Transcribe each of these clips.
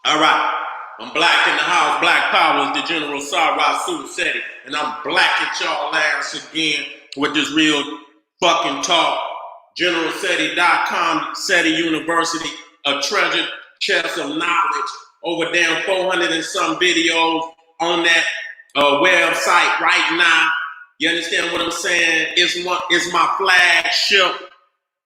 All right. I'm black in the house. Black power is the General Seti. And I'm black at y'all ass again with this real fucking talk. GeneralSeti.com, Seti University, a treasure chest of knowledge. Over damn 400 and some videos on that website right now. You understand what I'm saying? It's my flagship.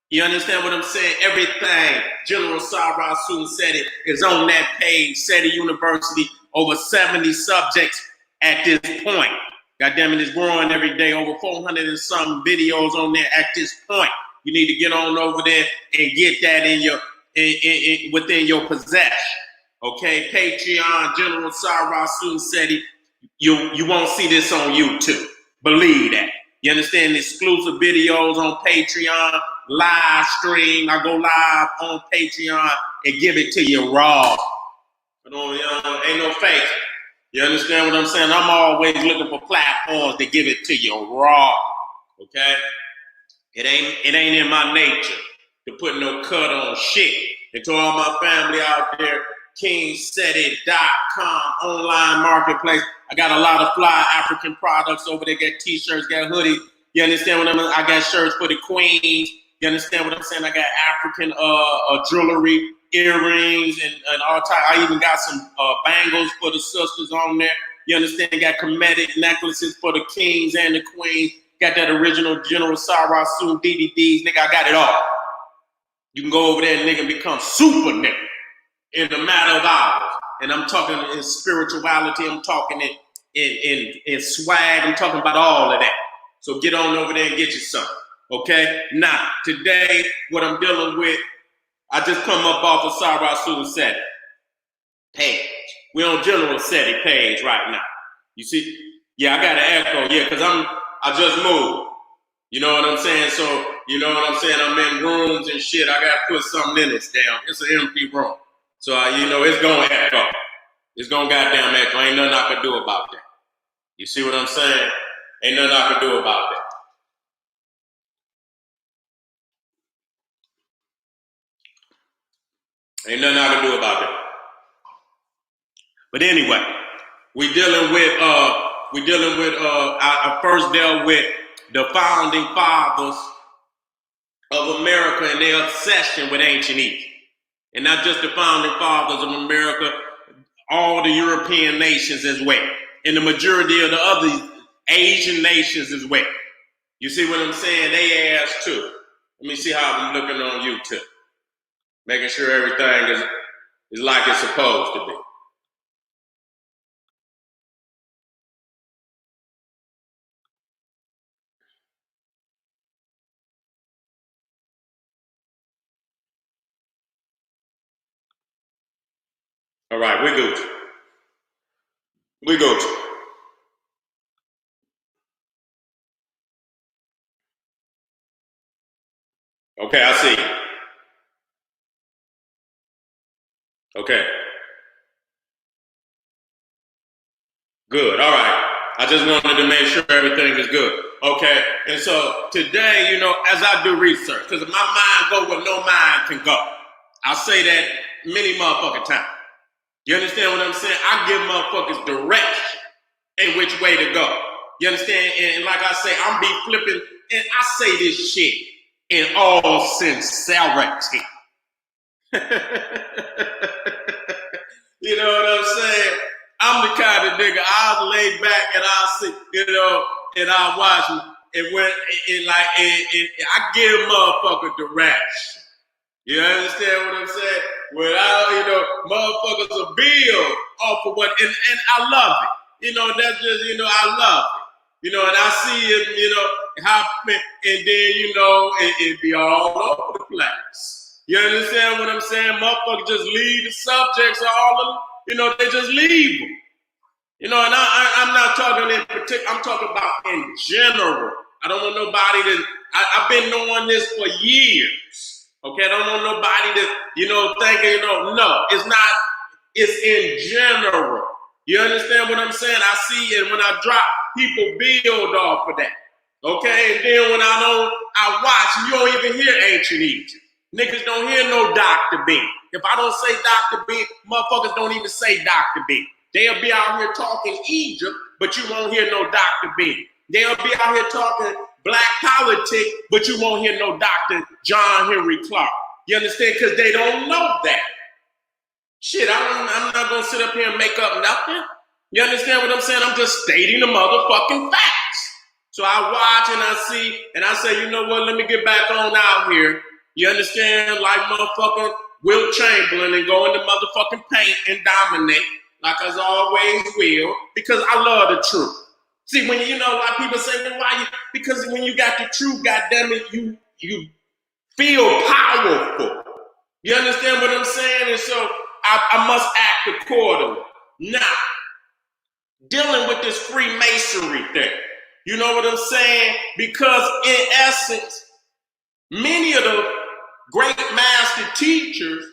You understand what I'm saying? Everything General Seti is on that page. Seti University, over 70 subjects at this point. God damn it, it's growing every day. Over 400 and some videos on there at this point. You need to get on over there and get that in your within your possession. Okay, Patreon, General Seti. You won't see this on YouTube. Believe that. You understand? Exclusive videos on Patreon, live stream. I go live on Patreon and give it to you raw. Ain't no fake. You understand what I'm saying? I'm always looking for platforms to give it to you raw. Okay? It ain't in my nature to put no cut on shit. And to all my family out there, KingSeti.com online marketplace. I got a lot of fly African products over there. Got t-shirts, got hoodies. You understand what I mean? I got shirts for the queens. You understand what I'm saying? I got African jewelry, earrings, and all types. I even got some bangles for the sisters on there. You understand? Got comedic necklaces for the kings and the queens. Got that original General Sarasu DVDs. Nigga, I got it all. You can go over there and nigga become super nigga in a matter of hours. And I'm talking in spirituality. I'm talking in swag. I'm talking about all of that. So get on over there and get you something. Okay? Now, today, what I'm dealing with, I just come up off of Sarasu Seti page. We're on General Seti page right now. You see? Yeah, I got an echo. Yeah, because I just moved. You know what I'm saying? So, you know what I'm saying? I'm in rooms and shit. I got to put something in this damn. It's an empty room. So, it's going to echo. It's going to goddamn echo. Ain't nothing I can do about that. You see what I'm saying? Ain't nothing I can do about that. Ain't nothing I can do about that. But anyway, we dealing with I first dealt with the founding fathers of America and their obsession with ancient Egypt. And not just the founding fathers of America, all the European nations as well. And the majority of the other Asian nations as well. You see what I'm saying? They ass too. Let me see how I'm looking on YouTube. Making sure everything is like it's supposed to be. All right, we're good. We're good. Okay, I see. Okay. Good. All right. I just wanted to make sure everything is good. Okay. And so today, as I do research, because my mind go where no mind can go. I say that many motherfucking times. You understand what I'm saying? I give motherfuckers direction in which way to go. You understand? And like I say, I'm be flipping, and I say this shit in all sincerity. You know what I'm saying? I'm the kind of nigga, I'll lay back and I'll sit, and I'll watch and when I give motherfucker direction. You understand what I'm saying? Without, motherfuckers will build off of what, and I love it. That's just, I love it. And I see it, happen, and then, it be all over the place. You understand what I'm saying? Motherfuckers just leave the subjects all of them. They just leave them. And I'm not talking in particular, I'm talking about in general. I don't want nobody to, I've been knowing this for years. Okay, I don't want nobody to, thinking, no, it's not, it's in general. You understand what I'm saying? I see it when I drop, people build off of that. Okay, and then when I watch, you don't even hear ancient Egypt. Niggas don't hear no Dr. B. If I don't say Dr. Ben, motherfuckers don't even say Dr. Ben. They'll be out here talking Egypt, but you won't hear no Dr. Ben. They'll be out here talking black politics, but you won't hear no Dr. John Henry Clark. You understand? Because they don't know that. Shit, I'm not going to sit up here and make up nothing. You understand what I'm saying? I'm just stating the motherfucking facts. So I watch and I see, and I say, you know what, let me get back on out here. You understand? Like motherfucking Wilt Chamberlain and go into motherfucking paint and dominate, like I always will, because I love the truth. See, when you know, like people say, well, why you? Because when you got the truth, goddamn it, you feel powerful. You understand what I'm saying? And so I must act accordingly. Now, dealing with this Freemasonry thing, you know what I'm saying? Because in essence, many of the great master teachers,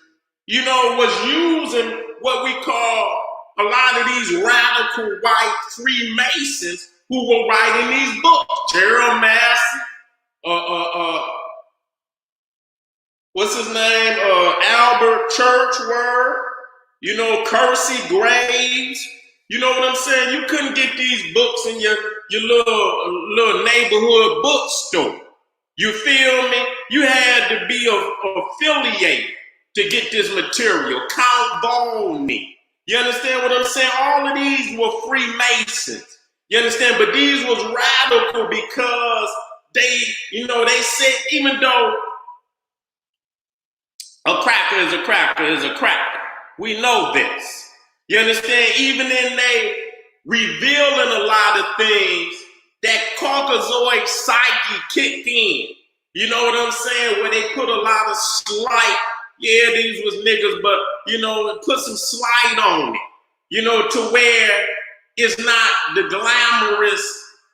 you know, was using what we call a lot of these radical white Freemasons who were writing these books. Gerald Massey, what's his name? Albert Churchward, you know, Kersey Graves. You know what I'm saying? You couldn't get these books in your little neighborhood bookstore. You feel me? You had to be affiliated to get this material. Count Volney. You understand what I'm saying? All of these were Freemasons. You understand? But these was radical because they, you know, they said even though a cracker is a cracker is a cracker. We know this. You understand? Even in they revealing a lot of things, that Caucasoid psyche kicked in. You know what I'm saying? Where they put a lot of slight, yeah, these was niggas, but, you know, put some slight on it. You know, to where it's not the glamorous,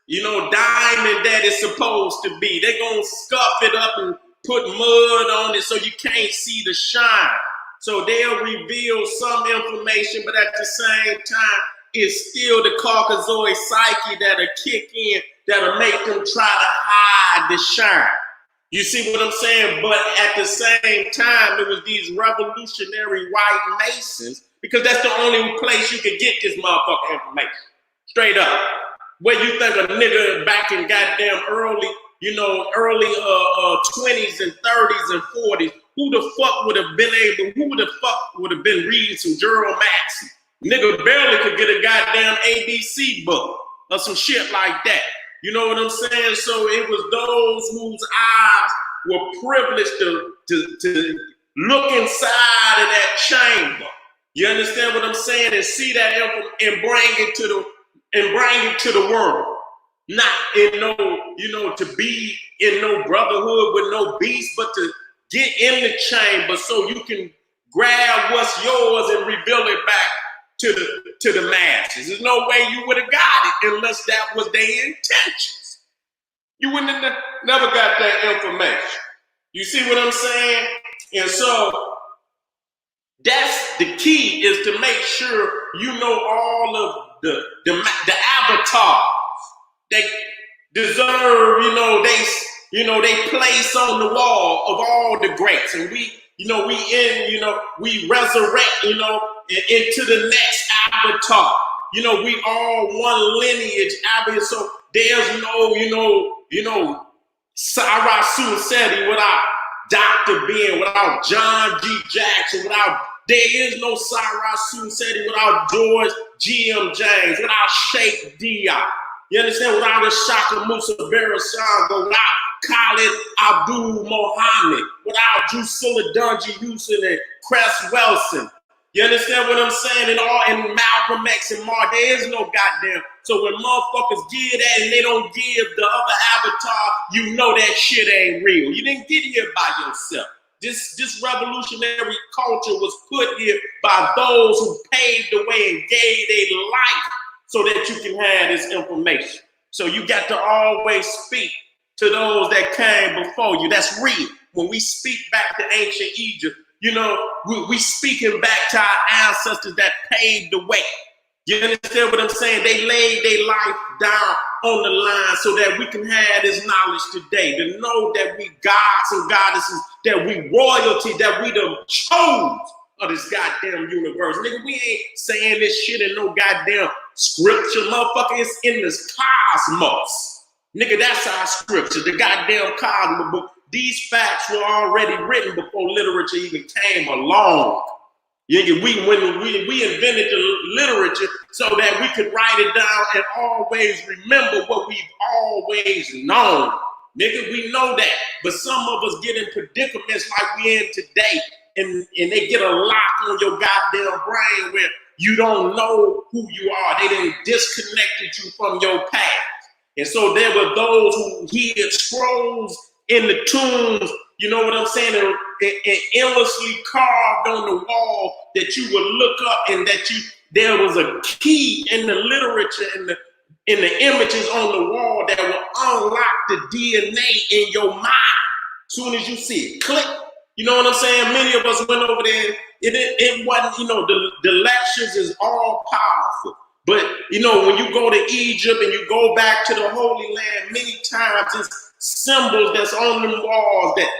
you know, diamond that it's supposed to be. They're going to scuff it up and put mud on it so you can't see the shine. So they'll reveal some information, but at the same time, it's still the Caucasoid psyche that'll kick in, that'll make them try to hide the shine. You see what I'm saying? But at the same time, it was these revolutionary white Masons, because that's the only place you can get this motherfucking information. Straight up. Where you think a nigga back in goddamn early 20s and 30s and 40s, who the fuck would have been reading some Gerald Maxey? Nigga barely could get a goddamn ABC book or some shit like that. You know what I'm saying? So it was those whose eyes were privileged to look inside of that chamber. You understand what I'm saying? And see that and bring it to the world. Not in no, you know, to be in no brotherhood with no beast, but to get in the chamber so you can grab what's yours and reveal it back to the masses. There's no way you would have got it unless that was their intentions. You wouldn't have never got that information. You see what I'm saying? And so that's the key, is to make sure you know all of the avatars that deserve, they place on the wall of all the greats. And we resurrect, into the next avatar. We all one lineage. So there's no, Seti without Dr. Ben, without John G. Jackson, there is no Seti without George G.M. James, without Sheikh Diop. You understand? Without Shaka Musa Barasango, without Khalid Abdul Mohammed, without Drusilla Dungy Houston and Cress Wilson. You understand what I'm saying? And Malcolm X and Mark, there is no goddamn. So when motherfuckers give that and they don't give the other avatar, you know that shit ain't real. You didn't get here by yourself. This revolutionary culture was put here by those who paved the way and gave their life so that you can have this information. So you got to always speak to those that came before you. That's real. When we speak back to ancient Egypt, we speaking back to our ancestors that paved the way. You understand what I'm saying? They laid their life down on the line so that we can have this knowledge today, to know that we gods and goddesses that we royalty, that we the chose of this goddamn universe. Nigga, we ain't saying this shit in no goddamn scripture, motherfucker. It's in this cosmos. Nigga, that's our scripture, the goddamn cosmos book. These facts were already written before literature even came along. We invented the literature so that we could write it down and always remember what we've always known. Nigga, we know that. But some of us get in predicaments like we in today, and they get a lock on your goddamn brain where you don't know who you are. They done disconnected you from your past. And so there were those who hid scrolls in the tombs, you know what I'm saying, and endlessly carved on the wall that you would look up, and that there was a key in the literature, in the images on the wall that will unlock the DNA in your mind. Soon as you see it, click. You know what I'm saying? Many of us went over there. It wasn't, you know, the lectures is all powerful. But, you know, when you go to Egypt and you go back to the Holy Land, many times it's symbols that's on them walls that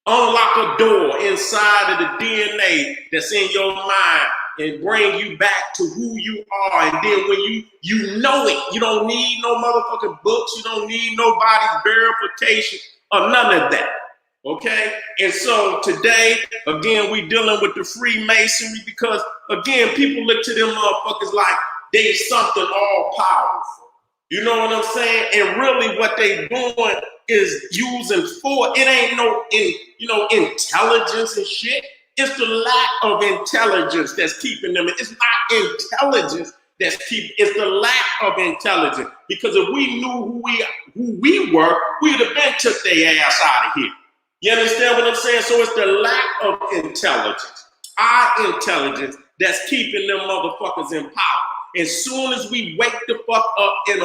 unlock a door inside of the DNA that's in your mind and bring you back to who you are. And then when you know it, you don't need no motherfucking books. You don't need nobody's verification or none of that. Okay? And so today, again, we dealing with the Freemasonry because, again, people look to them motherfuckers like they something all powerful. You know what I'm saying? And really what they doing is using it ain't no intelligence and shit. It's the lack of intelligence that's keeping them. It's not intelligence it's the lack of intelligence. Because if we knew who we were, we'd have been took their ass out of here. You understand what I'm saying? So it's the lack of intelligence, our intelligence, that's keeping them motherfuckers in power. As soon as we wake the fuck up in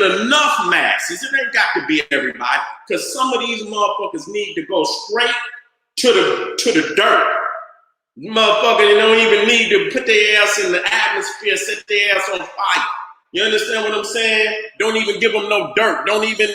enough masses, it ain't got to be everybody, because some of these motherfuckers need to go straight to the dirt. Motherfucker, they don't even need to put their ass in the atmosphere, set their ass on fire. You understand what I'm saying? Don't even give them no dirt. Don't even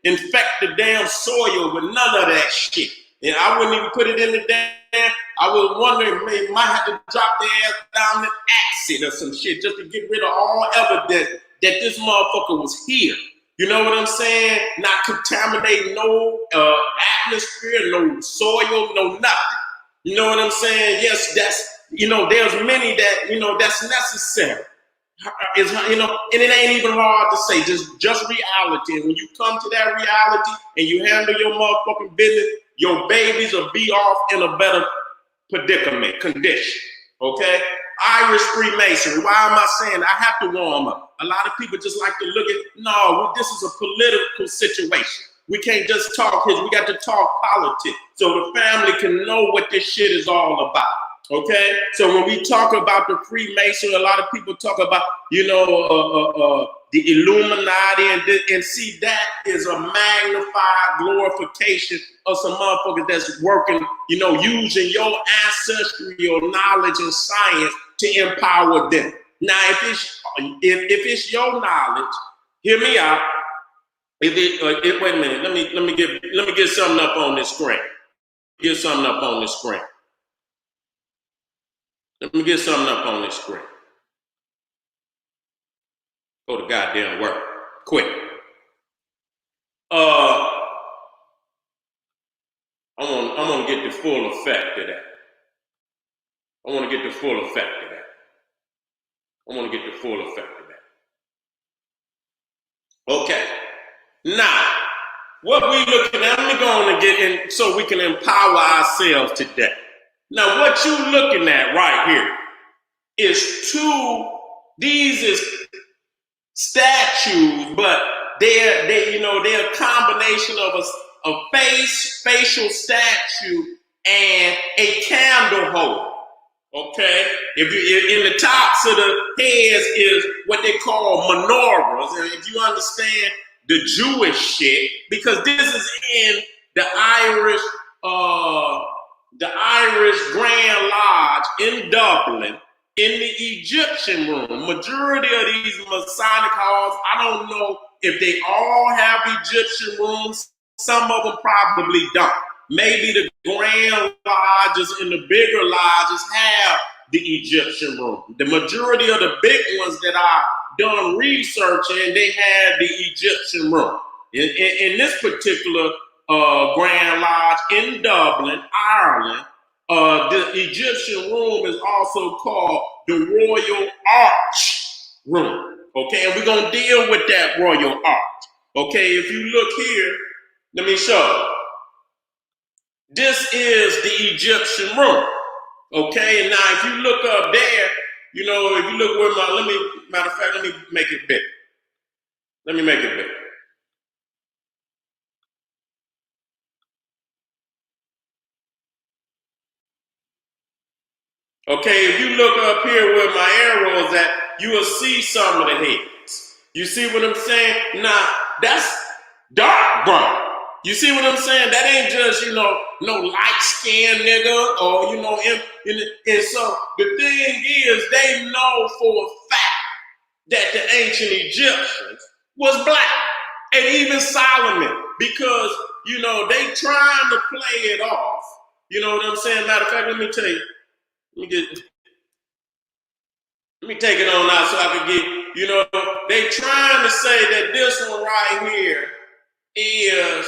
infect the damn soil with none of that shit. And I wouldn't even put it in the damn. I was wondering, maybe might have to drop their ass down in acid or some shit just to get rid of all evidence that this motherfucker was here. You know what I'm saying? Not contaminating no atmosphere, no soil, no nothing. You know what I'm saying? Yes, that's, there's many that, that's necessary. It's, and it ain't even hard to say, just reality. And when you come to that reality and you handle your motherfucking business, your babies will be off in a better condition. Okay? Irish Freemasonry. Why am I saying I have to warm up? A lot of people just like to look at, no, this is a political situation. We can't just talk his, we got to talk politics so the family can know what this shit is all about. Okay, so when we talk about the Freemasonry, a lot of people talk about, the Illuminati, and see, that is a magnified glorification of some motherfuckers that's working, using your ancestral knowledge and science to empower them. Now, if it's your knowledge, hear me out. Wait a minute. Let me get something up on this screen. Let me get something up on this screen. Go to goddamn work. Quick. I'm gonna get the full effect of that. Okay. Now, what we looking at, let me go on and get in so we can empower ourselves today. Now, what you looking at right here is these is statues, but they're a combination of a facial statue and a candle holder. Okay? If you in the tops of the heads is what they call menorahs, and if you understand the Jewish shit, because this is in the Irish Grand Lodge in Dublin, in the Egyptian room. Majority of these Masonic halls, I don't know if they all have Egyptian rooms. Some of them probably don't. Maybe the grand lodges and the bigger lodges have the Egyptian room. The majority of the big ones that I done research in, they have the Egyptian room. In this particular Grand Lodge in Dublin, Ireland, the Egyptian room is also called the Royal Arch room. Okay, and we're going to deal with that Royal Arch. Okay, if you look here, let me show you. This is the Egyptian room. Okay, now if you look up there, you know, if you look where matter of fact, let me make it big. Let me make it big. Okay, if you look up here where my arrow is at, you will see some of the heads. You see what I'm saying? Now, that's dark brown. You see what I'm saying? That ain't just, you know, no light-skinned nigga or, you know, and so the thing is, they know for a fact that the ancient Egyptians was black. And even Solomon, because, you know, they trying to play it off. You know what I'm saying? Matter of fact, let me tell you. Let me take it on out so I can get, you know, they trying to say that this one right here is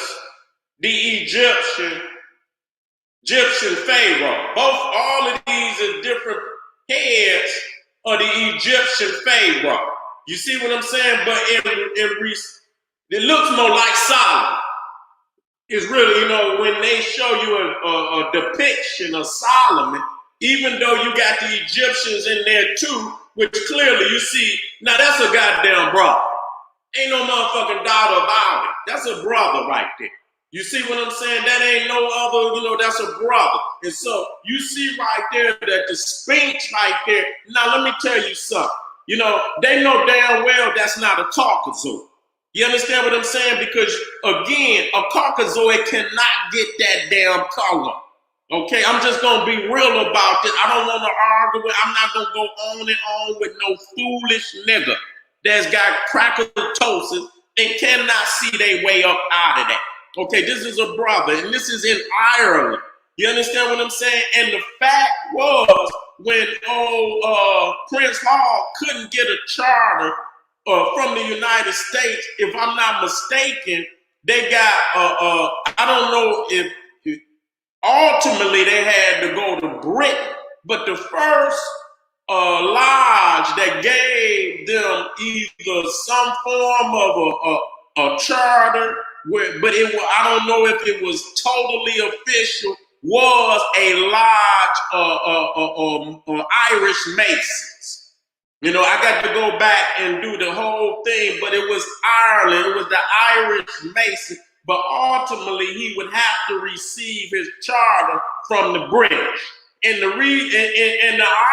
the Egyptian Pharaoh. All of these are different heads of the Egyptian Pharaoh. You see what I'm saying? But it looks more like Solomon. It's really, you know, when they show you a depiction of Solomon, even though you got the Egyptians in there too, which clearly you see, now that's a goddamn brother. Ain't no motherfucking doubt about it. That's a brother right there. You see what I'm saying? That ain't no other, you know, that's a brother. And so you see right there that the Sphinx right there. Now let me tell you something. You know, they know damn well that's not a Caucasoid. You understand what I'm saying? Because again, a Caucasoid cannot get that damn color. Okay, I'm just gonna be real about this. I don't want to argue with. I'm not gonna go on and on with no foolish nigga that's got crackatosis and cannot see their way up out of that. Okay, this is a brother, and this is in Ireland. You understand what I'm saying? And the fact was, when Prince Hall couldn't get a charter from the United States, if I'm not mistaken, they got I don't know if ultimately they had to go to Britain, but the first lodge that gave them either some form of a charter, but I don't know if it was totally official, was a lodge Irish Masons. You know, I got to go back and do the whole thing, but it was Ireland, it was the Irish Mason, but ultimately he would have to receive his charter from the British. And the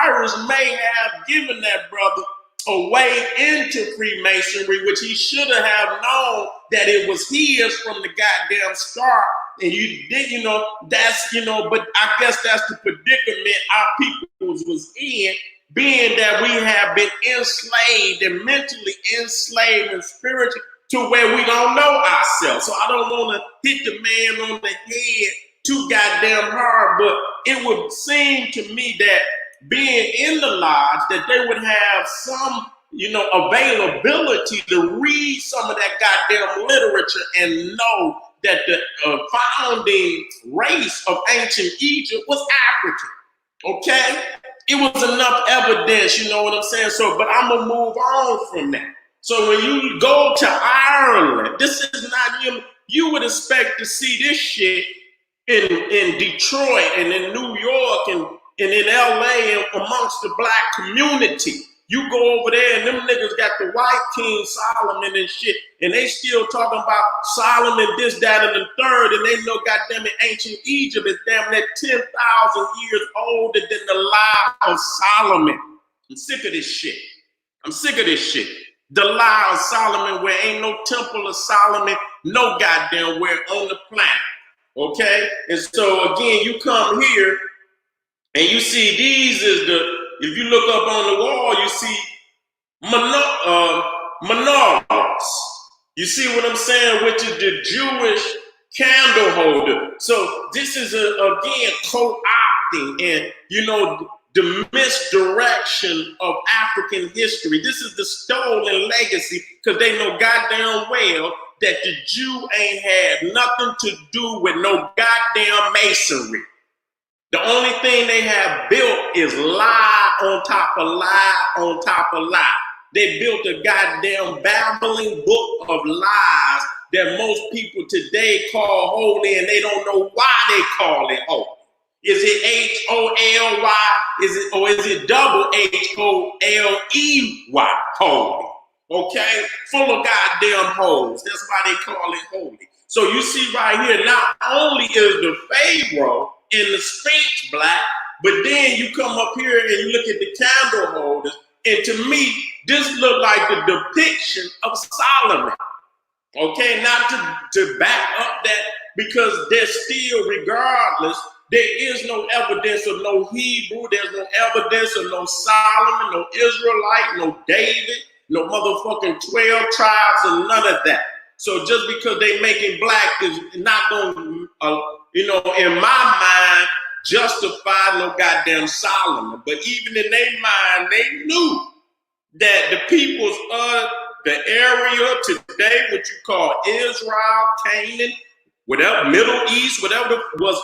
Irish may have given that brother a way into Freemasonry, which he should have known that it was his from the goddamn start. And you did, you know, that's, you know, but I guess that's the predicament our people was in, being that we have been enslaved and mentally enslaved and spiritually to where we don't know ourselves. So I don't want to hit the man on the head too goddamn hard, but it would seem to me that being in the lodge, that they would have some, you know, availability to read some of that goddamn literature and know that the founding race of ancient Egypt was African. Okay? It was enough evidence, you know what I'm saying? So, but I'm going to move on from that. So when you go to Ireland, this is not, you would expect to see this shit in Detroit and in New York and in LA and amongst the black community. You go over there and them niggas got the white King Solomon and shit, and they still talking about Solomon this, that, and the third, and they know goddamn it, ancient Egypt is damn near 10,000 years older than the lie of Solomon. I'm sick of this shit. I'm sick of this shit. The lie of Solomon, where ain't no temple of Solomon, no goddamn where on the planet. Okay? And so again, you come here and you see these is if you look up on the wall, you see menorahs. You see what I'm saying? Which is the Jewish candle holder. So this is again co-opting and the misdirection of African history. This is the stolen legacy because they know goddamn well that the Jew ain't had nothing to do with no goddamn masonry. The only thing they have built is lie on top of lie on top of lie. They built a goddamn babbling book of lies that most people today call holy, and they don't know why they call it holy. Is it H-O-L-Y? Or is it double H-O-L-E-Y? Holy. Okay? Full of goddamn holes. That's why they call it holy. So you see right here, not only is the Pharaoh and the Sphinx black, but then you come up here and you look at the candle holders, and to me, this looked like the depiction of Solomon. Okay, not to back up that, because there's still, regardless, there is no evidence of no Hebrew, there's no evidence of no Solomon, no Israelite, no David, no motherfucking 12 tribes, and none of that. So just because they making black is not going to, in my mind, justify no goddamn Solomon. But even in their mind, they knew that the peoples of the area today, what you call Israel, Canaan, whatever, Middle East, whatever was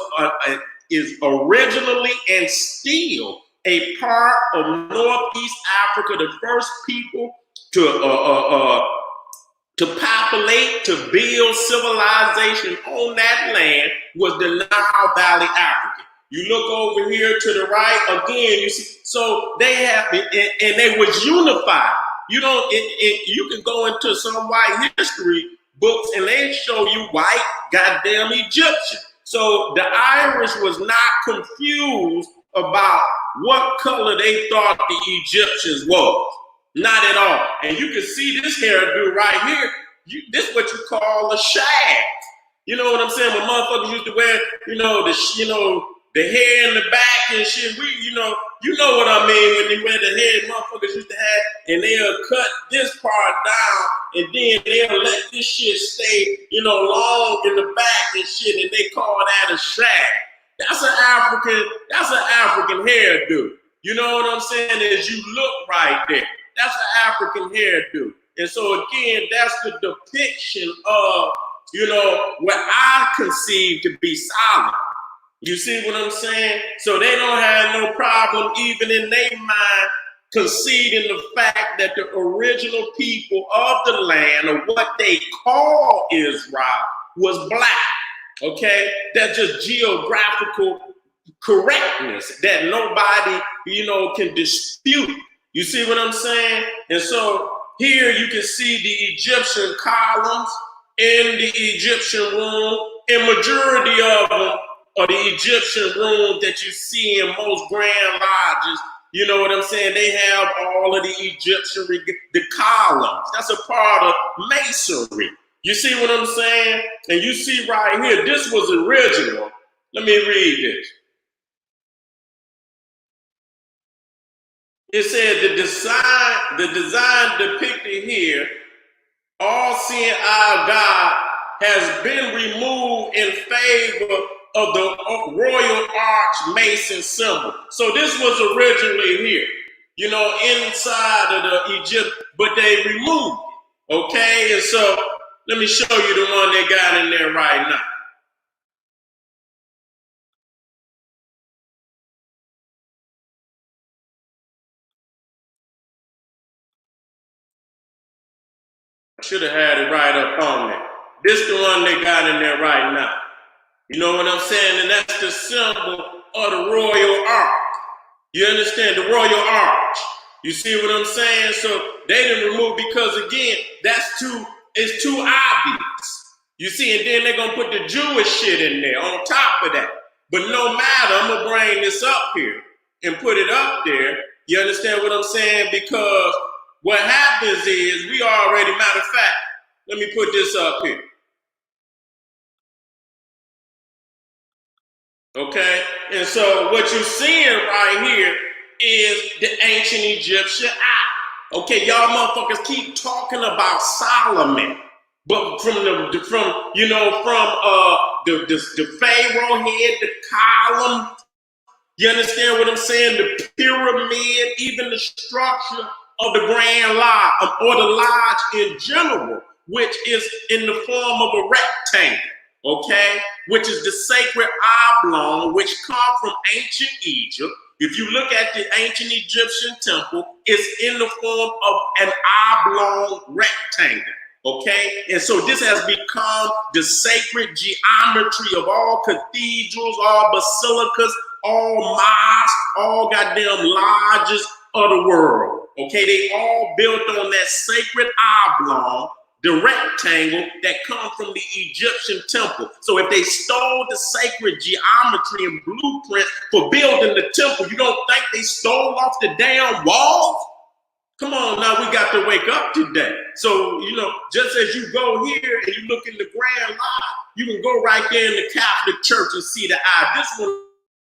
is originally and still a part of Northeast Africa, the first people to populate, to build civilization on that land was the Nile Valley African. You look over here to the right, again, you see, so they have, and they was unified. You can go into some white history books and they show you white goddamn Egyptian. So the Irish was not confused about what color they thought the Egyptians was. Not at all. And you can see this hairdo right here. This is what you call a shag. You know what I'm saying? When motherfuckers used to wear, the hair in the back and shit. You know what I mean when they wear the hair. Motherfuckers used to have, and they'll cut this part down, and then they'll let this shit stay, long in the back and shit, and they call that a shag. That's an African hairdo. You know what I'm saying? As you look right there. That's an African hairdo. And so again, that's the depiction of, what I conceive to be Solomon. You see what I'm saying? So they don't have no problem even in their mind conceding the fact that the original people of the land, or what they call Israel, was black. Okay? That's just geographical correctness that nobody, can dispute. You see what I'm saying? And so here you can see the Egyptian columns in the Egyptian room, and majority of them are the Egyptian rooms that you see in most grand lodges. You know what I'm saying? They have all of the Egyptian, the columns. That's a part of masonry. You see what I'm saying? And you see right here, this was original. Let me read this. It said the design depicted here, all-seeing eye of God, has been removed in favor of the Royal Arch Mason symbol. So this was originally here, inside of the Egypt, but they removed it, okay? And so let me show you the one they got in there right now. I should have had it right up on there. This is the one they got in there right now. You know what I'm saying? And that's the symbol of the Royal Arch. You understand? The Royal Arch. You see what I'm saying? So they didn't remove, because again, it's too obvious. You see, and then they're gonna put the Jewish shit in there on top of that. But no matter, I'm gonna bring this up here and put it up there. You understand what I'm saying? Because what happens is, matter of fact, let me put this up here. Okay, and so what you're seeing right here is the ancient Egyptian eye. Okay, y'all motherfuckers keep talking about Solomon. But from the Pharaoh head, the column, you understand what I'm saying? The pyramid, even the structure of the Grand Lodge or the lodge in general, which is in the form of a rectangle, okay? Which is the sacred oblong, which come from ancient Egypt. If you look at the ancient Egyptian temple, it's in the form of an oblong rectangle. Okay, and so this has become the sacred geometry of all cathedrals, all basilicas, all mosques, all goddamn lodges of the world. Okay, they all built on that sacred oblong, the rectangle that comes from the Egyptian temple. So if they stole the sacred geometry and blueprint for building the temple, you don't think they stole off the damn walls? Come on now, we got to wake up today. So, just as you go here and you look in the Grand Lodge, you can go right there in the Catholic Church and see the eye. This one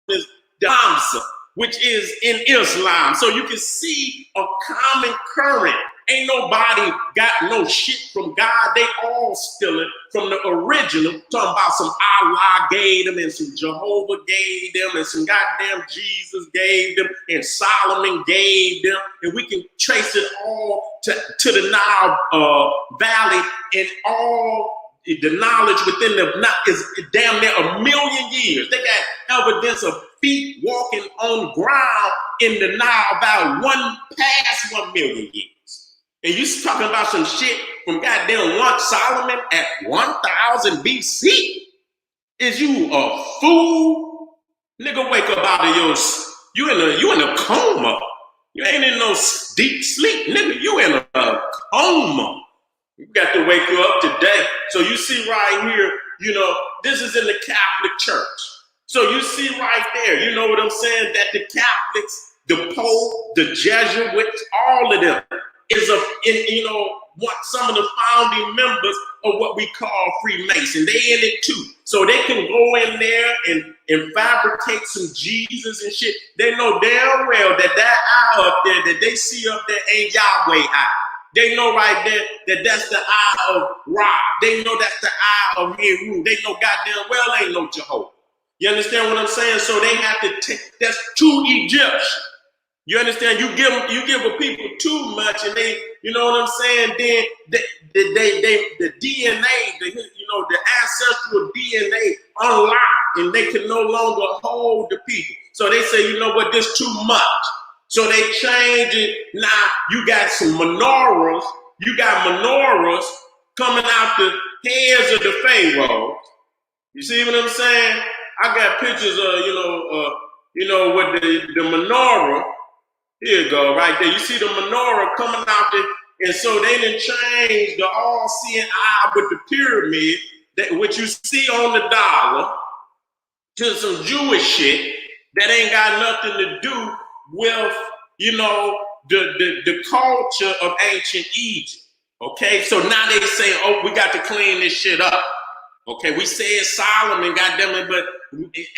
is the Hamza, which is in Islam. So you can see a common current. Ain't nobody got no shit from God. They all steal it from the original. Talking about some Allah gave them and some Jehovah gave them and some goddamn Jesus gave them and Solomon gave them. And we can trace it all to the Nile Valley, and all the knowledge within them is damn near 1 million years. They got evidence of feet walking on ground in the Nile Valley past 1 million years. And you talking about some shit from goddamn Solomon at 1000 BC? Is you a fool? Nigga, wake up out of you in a coma. You ain't in no deep sleep, nigga. You in a coma. You got to wake you up today. So you see right here, this is in the Catholic Church. So you see right there, you know what I'm saying? That the Catholics, the Pope, the Jesuits, all of them is some of the founding members of what we call Freemason. They in it too. So they can go in there and fabricate some Jesus and shit. They know damn well that eye up there that they see up there ain't Yahweh eye. They know right there that that's the eye of Ra. They know that's the eye of Heru. They know goddamn well ain't no Jehovah. You understand what I'm saying? So they have to take, that's too Egyptian. You understand? You give a people too much, and they, you know what I'm saying? Then the DNA, the ancestral DNA unlocked, and they can no longer hold the people. So they say, you know what? This too much. So they change it. Now you got some menorahs. You got menorahs coming out the heads of the pharaohs. You see what I'm saying? I got pictures of, with the menorah. Here you go, right there. You see the menorah coming out there. And so they done changed the all-seeing eye with the pyramid, which you see on the dollar, to some Jewish shit that ain't got nothing to do with, the culture of ancient Egypt. Okay, so now they say, oh, we got to clean this shit up. Okay, we said Solomon, goddamn it, but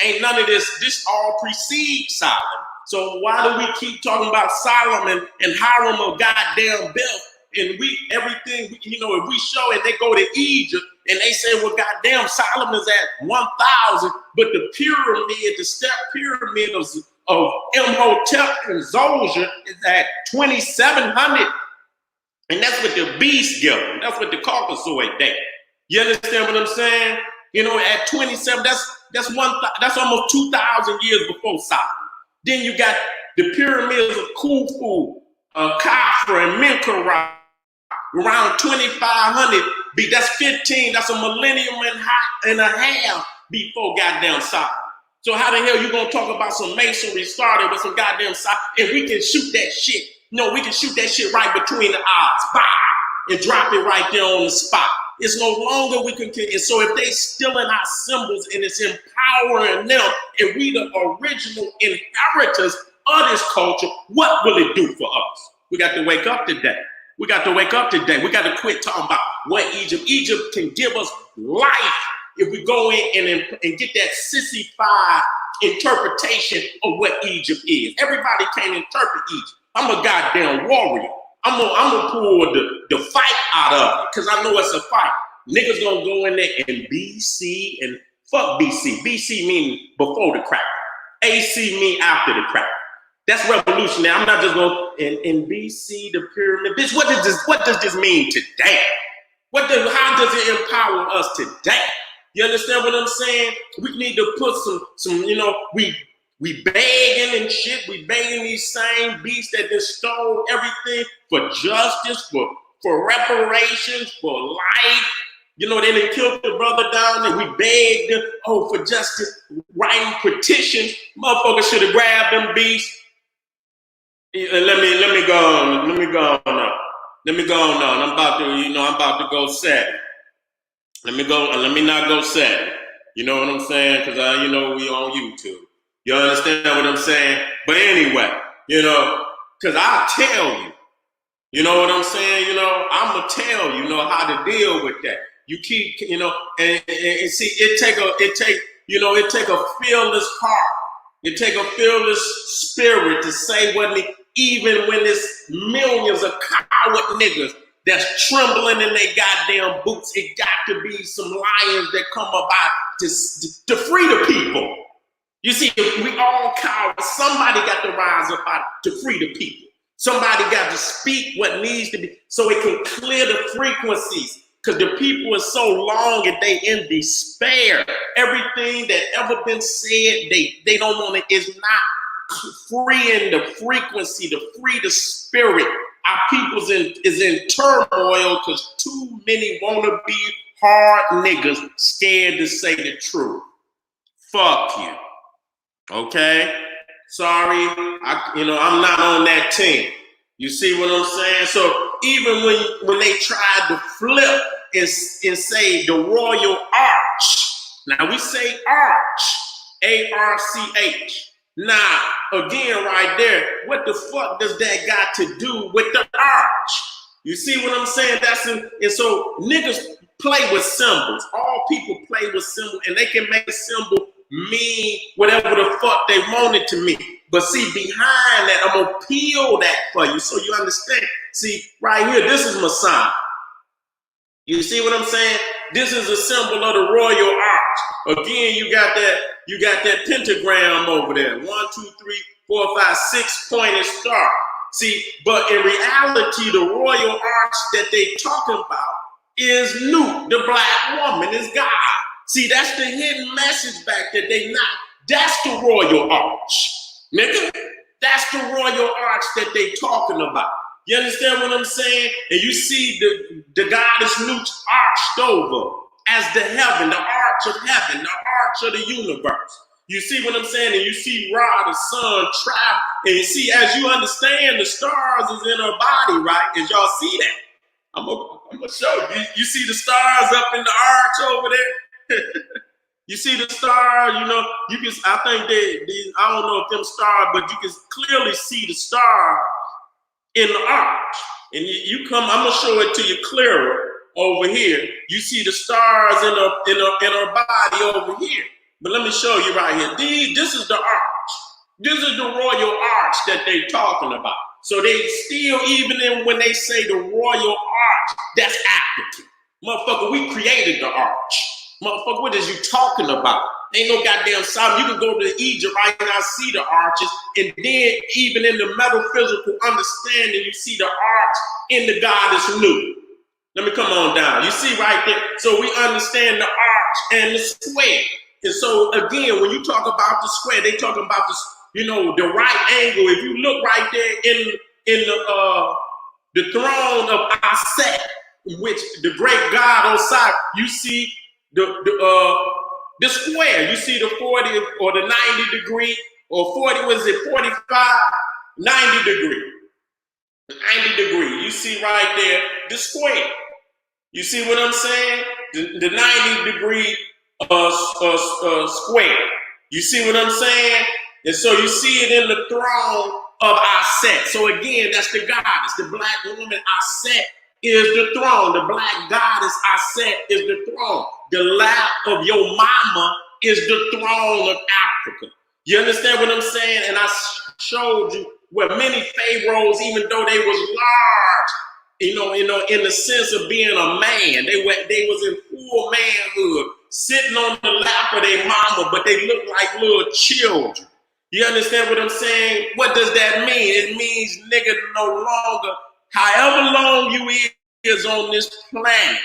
ain't none of this all precedes Solomon. So why do we keep talking about Solomon and Hiram of goddamn Bel? And everything, if we show and they go to Egypt and they say, well, goddamn, Solomon's at 1,000, but the pyramid, the step pyramid of Imhotep and Zoser is at 2,700. And that's what the beast give them. That's what the Caucasoid day. You understand what I'm saying? At 27, that's almost 2,000 years before Solomon. Then you got the pyramids of Khufu, Khafre, and Menkaure, around 2,500. That's 15. That's a millennium and a half before goddamn Solomon. So how the hell you gonna talk about some masonry started with some goddamn Solomon, and we can shoot that shit? No, we can shoot that shit right between the eyes, bah, and drop it right there on the spot. It's no longer we can. And so if they stealing our symbols and it's empowering them, and we the original inheritors of this culture, what will it do for us? We got to wake up today. We got to wake up today. We got to quit talking about what Egypt can give us life if we go in and get that sissified interpretation of what Egypt is. Everybody can't interpret Egypt. I'm a goddamn warrior. I'm gonna pull the fight out of it, because I know it's a fight. Niggas gonna go in there and BC and fuck BC. BC mean before the crack. AC mean after the crack. That's revolutionary. I'm not just going in BC, the pyramid. Bitch, what does this mean today? How does it empower us today? You understand what I'm saying? We need to put some, we begging and shit. We begging these same beasts that just stole everything for justice, for reparations, for life. They done killed the brother down there. We begged them, for justice, writing petitions. Motherfuckers should have grabbed them beasts. Let me go on. Let me go on. I'm about to go Seti. Let me not go Seti. You know what I'm saying? Because we on YouTube. You understand what I'm saying? But anyway, because I'll tell you. You know what I'm saying? I'm gonna tell you, how to deal with that. You keep, and see, it take a fearless heart. It take a fearless spirit to say what even when there's millions of coward niggas that's trembling in their goddamn boots, it got to be some lions that come about to free the people. You see, if we all cowards, somebody got to rise up to free the people. Somebody got to speak what needs to be so it can clear the frequencies. Because the people are so long and they in despair. Everything that ever been said, they don't want it, is not freeing the frequency, to free the spirit. Our people's is in turmoil because too many want to be hard niggas scared to say the truth. Fuck you. Okay? Sorry, I'm not on that team. You see what I'm saying? So even when they tried to flip and say the royal arch, now we say arch, A-R-C-H. Now, again, right there, what the fuck does that got to do with the arch? You see what I'm saying? And so niggas play with symbols. All people play with symbols, and they can make a symbol mean whatever the fuck they want it to mean. But see, behind that, I'm gonna peel that for you so you understand. See, right here, this is Messiah. You see what I'm saying? This is a symbol of the royal arch. Again, you got that pentagram over there. 1, 2, 3, 4, 5, 6 pointed star. See, but in reality, the royal arch that they talking about is Newt, the black woman, is God. See, that's the hidden message back that they not. That's the royal arch. Nigga, that's the royal arch that they talking about. You understand what I'm saying? And you see the goddess Newt arched over as the heaven, the arch of heaven, the arch of the universe. You see what I'm saying? And you see Ra, the sun, travel. And you see, as you understand, the stars is in her body, right? As y'all see that. I'm gonna show you. You see the stars up in the arch over there? You see the stars, you can, I think I don't know if them stars, but you can clearly see the stars in the arch. And you come, I'm gonna show it to you clearer over here. You see the stars in her body over here. But let me show you right here. This is the arch. This is the royal arch that they talking about. So they still, even when they say the royal arch, that's African. Motherfucker, we created the arch. Motherfucker, what is you talking about? Ain't no goddamn sound. You can go to Egypt right now, see the arches, and then even in the metaphysical understanding, you see the arch in the goddess Newt. Let me come on down. You see right there. So we understand the arch and the square. And so again, when you talk about the square, they talking about the right angle. If you look right there in the throne of Aset, which the great God Osiris, you see the square. You see the 40 or the 90 degree or 40, was it 45? 90 degree. 90 degree. You see right there the square. You see what I'm saying? The 90 degree square. You see what I'm saying? And so you see it in the throne of Aset. So again, that's the goddess. The black woman Aset is the throne. The black goddess Aset is the throne. The lap of your mama is the throne of Africa. You understand what I'm saying? And I showed you where many pharaohs, even though they was large, in the sense of being a man, they was in full manhood, sitting on the lap of their mama, but they looked like little children. You understand what I'm saying? What does that mean? It means, nigga, no longer, however long you is on this planet,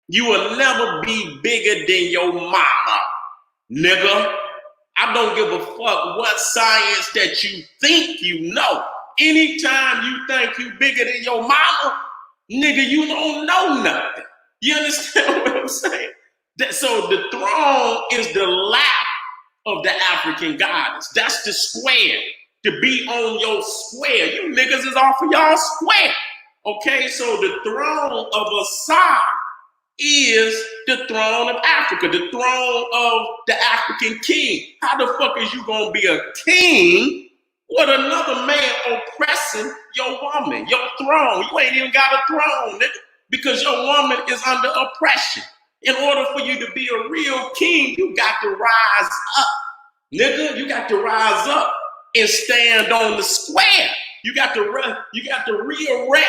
you will never be bigger than your mama, nigga. I don't give a fuck what science that you think you know. Anytime you think you bigger than your mama, nigga, you don't know nothing. You understand what I'm saying? So the throne is the lap of the African goddess. That's the square. To be on your square. You niggas is off of y'all square. Okay, so the throne of Assad is the throne of Africa, the throne of the African king. How the fuck is you gonna be a king with another man oppressing your woman, your throne? You ain't even got a throne, nigga, because your woman is under oppression. In order for you to be a real king, you got to rise up, nigga. You got to rise up and stand on the square. You got to rearrest.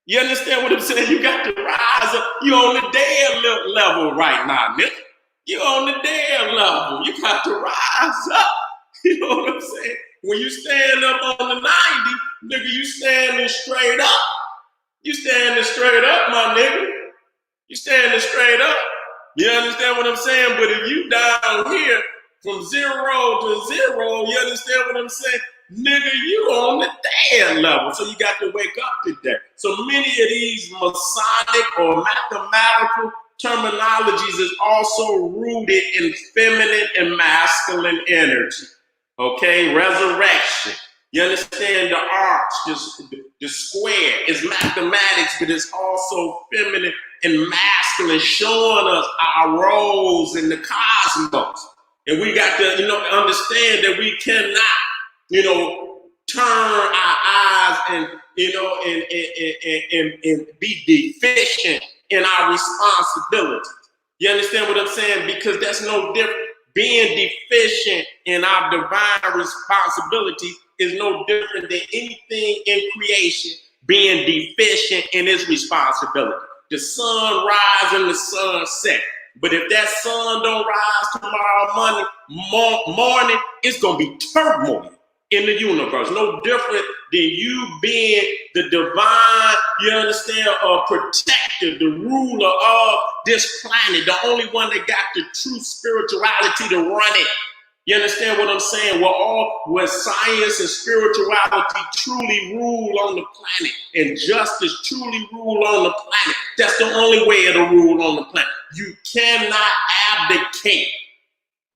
You understand what I'm saying? You got to rise up. You're on the dead level right now, nigga. You're on the dead level. You got to rise up. You know what I'm saying? When you stand up on the 90, nigga, you standing straight up. You standing straight up, my nigga. You standing straight up. You understand what I'm saying? But if you down here from 0 to 0, you understand what I'm saying? Nigga, you on the dead level. So you got to wake up today. So many of these Masonic or mathematical terminologies is also rooted in feminine and masculine energy. Okay, resurrection. You understand the arch, the square is mathematics, but it's also feminine and masculine, showing us our roles in the cosmos. And we got to, understand that we cannot, turn our eyes and, and be deficient in our responsibilities. You understand what I'm saying? Because that's no different. Being deficient in our divine responsibility is no different than anything in creation being deficient in its responsibility. The sun rises and the sun sets. But if that sun don't rise tomorrow morning, it's going to be turmoil in the universe. No different than you being the divine, you understand, protector, the ruler of this planet, the only one that got the true spirituality to run it. You understand what I'm saying? Where science and spirituality truly rule on the planet and justice truly rule on the planet. That's the only way it'll rule on the planet. You cannot abdicate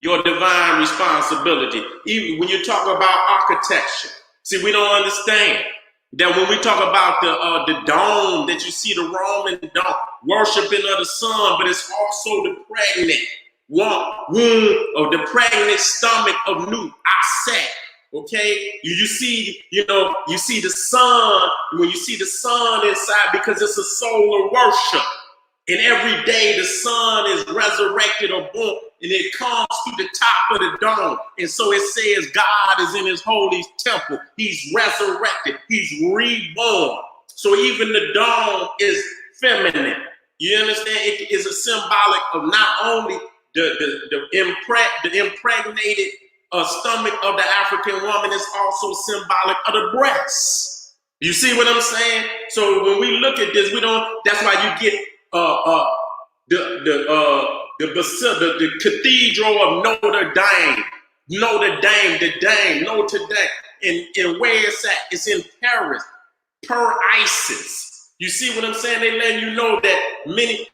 your divine responsibility. Even when you talk about architecture, see, we don't understand that when we talk about the dome, that you see the Roman dome, worshiping of the sun, but it's also the pregnant womb of the pregnant stomach of Nut, Aset. Okay, you see the sun. When you see the sun inside, because it's a solar worship. And every day the sun is resurrected or born, and it comes through the top of the dome. And so it says God is in his holy temple. He's resurrected. He's reborn. So even the dome is feminine. You understand? It is a symbolic of not only the impregnated stomach of the African woman, is also symbolic of the breasts. You see what I'm saying? So when we look at this, that's why you get the Cathedral of Notre Dame, and where it's at, it's in Paris, per Isis. You see what I'm saying? They let you know that many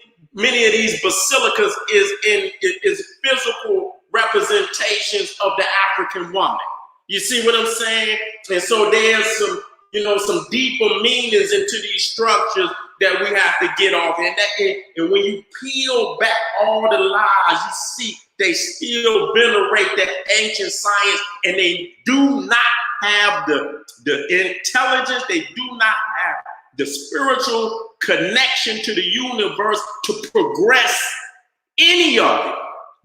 of these basilicas is physical representations of the African woman. You see what I'm saying? And so there's some deeper meanings into these structures that we have to get off. And when you peel back all the lies, you see they still venerate that ancient science, and they do not have the intelligence, they do not have the spiritual connection to the universe to progress any of it.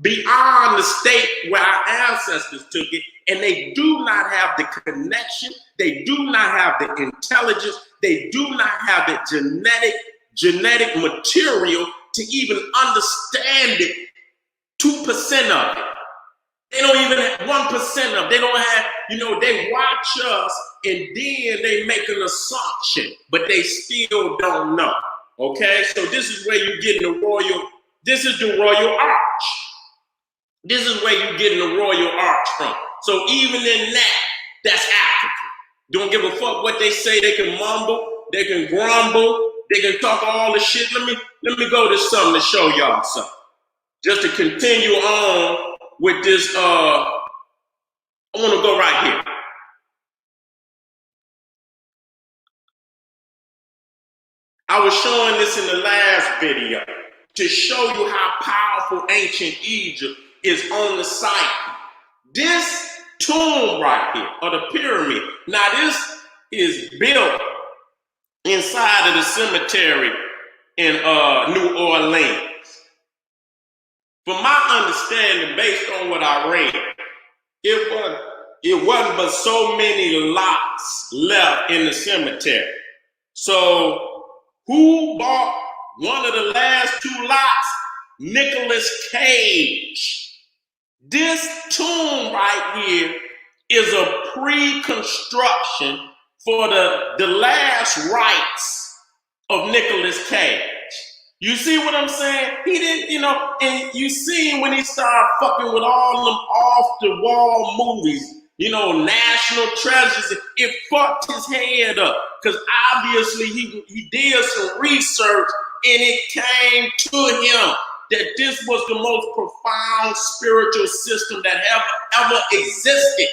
beyond the state where our ancestors took it, and they do not have the connection, they do not have the intelligence, they do not have the genetic material to even understand it, 2% of it. They don't even have 1% of it. They don't have, they watch us and then they make an assumption, but they still don't know. Okay, so this is where you get in the royal, this is the royal arch. This is where you get in the royal arch from. So even in that, that's African. Don't give a fuck what they say. They can mumble, they can grumble, they can talk all the shit. Let me go to something to show y'all something. Just to continue on with this, I want to go right here. I was showing this in the last video to show you how powerful ancient Egypt is on the psyche. This tomb right here, or the pyramid, now this is built inside of the cemetery in New Orleans. From my understanding, based on what I read, it wasn't but so many lots left in the cemetery. So who bought one of the last 2 lots? Nicolas Cage. This tomb right here is a pre-construction for the last rites of Nicolas Cage. You see what I'm saying? He didn't, and you see when he started fucking with all them off-the-wall movies, National Treasures, it fucked his head up. Because obviously he did some research and it came to him that this was the most profound spiritual system that ever existed.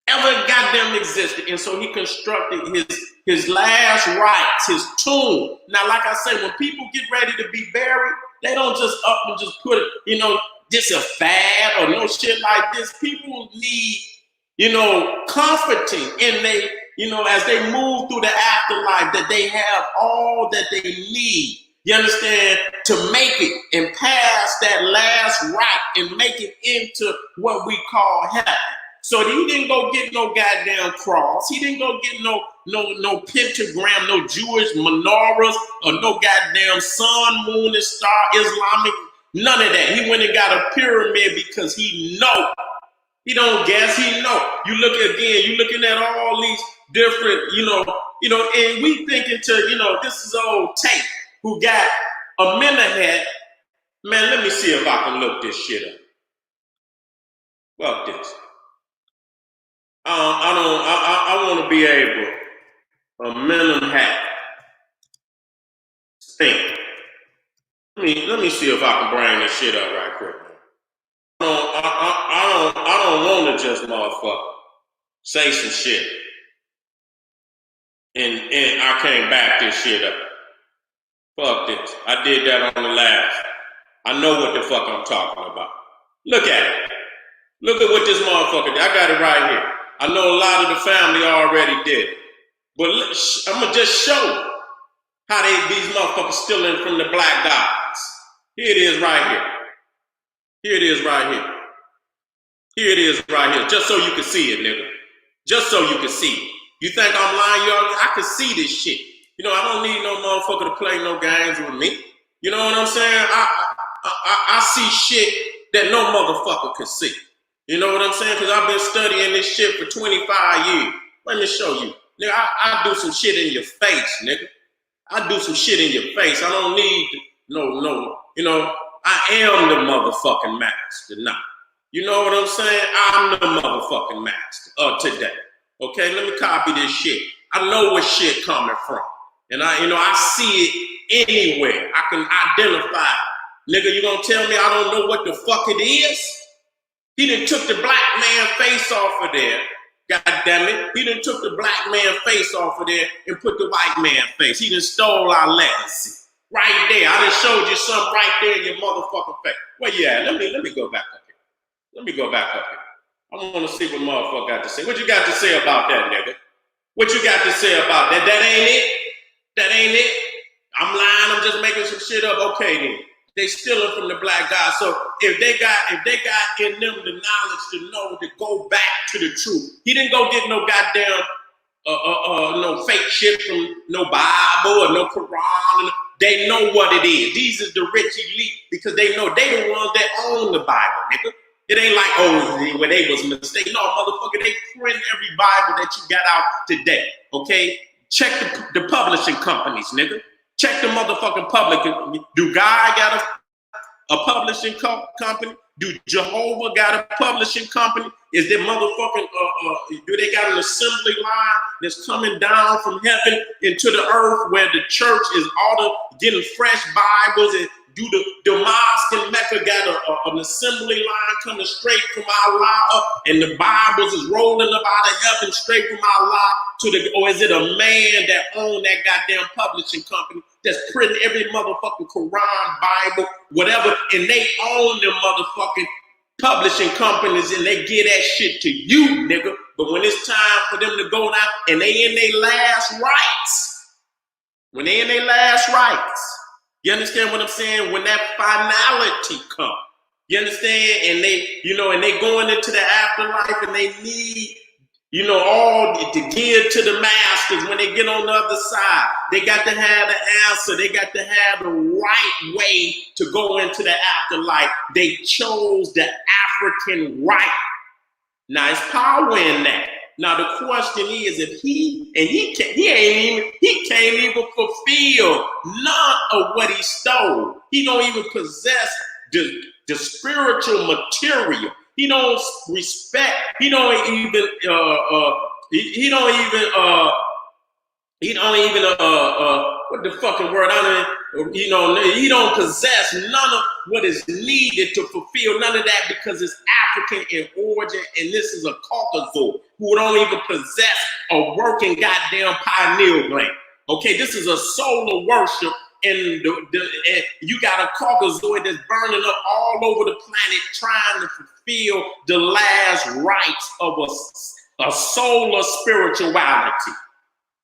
Ever goddamn existed. And so he constructed his last rites, his tomb. Now, like I say, when people get ready to be buried, they don't just up and just put it, this a fad or no shit like this. People need, comforting in they, as they move through the afterlife, that they have all that they need. You understand? To make it and pass that last rite and make it into what we call heaven. So he didn't go get no goddamn cross. He didn't go get no pentagram, no Jewish menorahs, or no goddamn sun, moon, and star, Islamic, none of that. He went and got a pyramid because he know. He don't guess, he know. You looking at all these different, and we thinking this is old Tate who got a Menahat. Man, let me see if I can look this shit up. Fuck this. I want to be able a Menahat thing. Let me see if I can bring this shit up right quick. I don't want to just motherfucker say some shit and I can't back this shit up. Fuck this. I did that on the last. I know what the fuck I'm talking about. Look at it. Look at what this motherfucker did. I got it right here. I know a lot of the family already did it. But I'm going to just show how these motherfuckers stealing from the black dogs. Here it is right here. Here it is right here. Here it is right here. Just so you can see it, nigga. Just so you can see it. You think I'm lying, y'all? I can see this shit. I don't need no motherfucker to play no games with me. You know what I'm saying? I see shit that no motherfucker can see. You know what I'm saying? Because I've been studying this shit for 25 years. Let me show you. Nigga, I do some shit in your face, nigga. I do some shit in your face. I don't need no. I am the motherfucking master now. You know what I'm saying? I'm the motherfucking master of today. Okay, let me copy this shit. I know where shit coming from. And I see it anywhere. I can identify it. Nigga, you gonna tell me I don't know what the fuck it is? He done took the black man face off of there. God damn it. He done took the black man face off of there and put the white man face. He done stole our legacy. Right there. I done showed you something right there in your motherfucking face. Where you at? Let me go back up here. Let me go back up here. I want to see what motherfucker got to say. What you got to say about that, nigga? What you got to say about that? That ain't it? That ain't it? I'm lying. I'm just making some shit up. Okay, then. They stealing from the black guy. So if they got in them the knowledge to know to go back to the truth, he didn't go get no goddamn no fake shit from no Bible or no Quran. They know what it is. These is the rich elite because they know they the ones that own the Bible, nigga. It ain't like, oh, when they was mistaken. No, motherfucker, they print every Bible that you got out today, okay? Check the publishing companies, nigga. Check the motherfucking public. Do God got a publishing company? Do Jehovah got a publishing company? Is there motherfucking, do they got an assembly line that's coming down from heaven into the earth where the church is getting fresh Bibles, and do the mosque in Mecca got an assembly line coming straight from Allah, and the Bibles is rolling up out of heaven straight from Allah or is it a man that owned that goddamn publishing company that's printing every motherfucking Quran, Bible, whatever, and they own them motherfucking publishing companies and they give that shit to you, nigga. But when it's time for them to go down and they in their last rites, you understand what I'm saying? When that finality comes, you understand? And they, and they going into the afterlife and they need, all to give to the masters when they get on the other side. They got to have the answer. They got to have the right way to go into the afterlife. They chose the African right. Now, it's power in that. Now, the question is, if he can't even fulfill none of what he stole. He don't even possess the spiritual material. He don't respect. He don't even. What the fucking word? He don't possess none of what is needed to fulfill none of that because it's African in origin, and this is a Caucasoid who don't even possess a working goddamn pineal gland. Okay, this is a solar worship. And you got a Caucasoid that's burning up all over the planet trying to fulfill the last rites of a solar spirituality.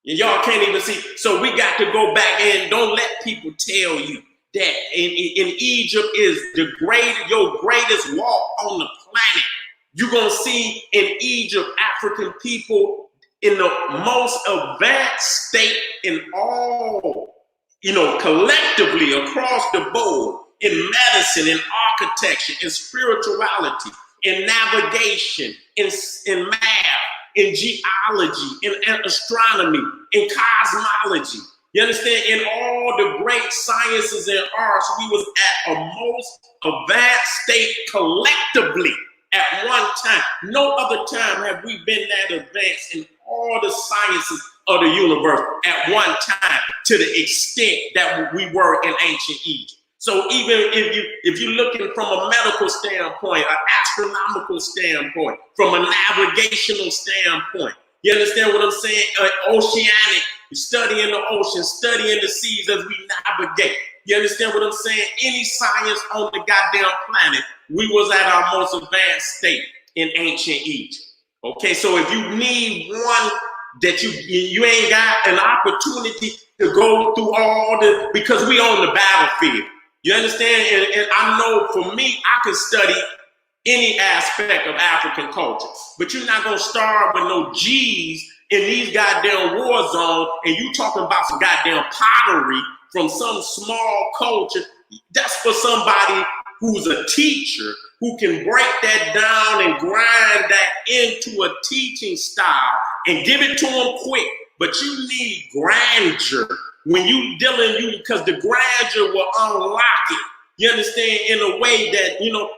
And y'all can't even see. So we got to go back and don't let people tell you that in Egypt is your greatest walk on the planet. You're going to see in Egypt African people in the most advanced state in all, collectively across the board, in medicine, in architecture, in spirituality, in navigation, in math, in geology, in astronomy, in cosmology. You understand? In all the great sciences and arts, we was at a most advanced state collectively at one time. No other time have we been that advanced in all the sciences of the universe at one time to the extent that we were in ancient Egypt. So even if you're looking from a medical standpoint, an astronomical standpoint, from a navigational standpoint, you understand what I'm saying? Oceanic, studying the ocean, studying the seas as we navigate. You understand what I'm saying? Any science on the goddamn planet, we was at our most advanced state in ancient Egypt. Okay, so if you need one that you ain't got an opportunity to go through all because we on the battlefield. You understand? And I know for me, I can study any aspect of African culture, but you're not gonna starve with no G's in these goddamn war zones, and you talking about some goddamn pottery from some small culture. That's for somebody who's a teacher who can break that down and grind that into a teaching style and give it to them quick. But you need grandeur when you dealing because the grandeur will unlock it. You understand? In a way that, it'll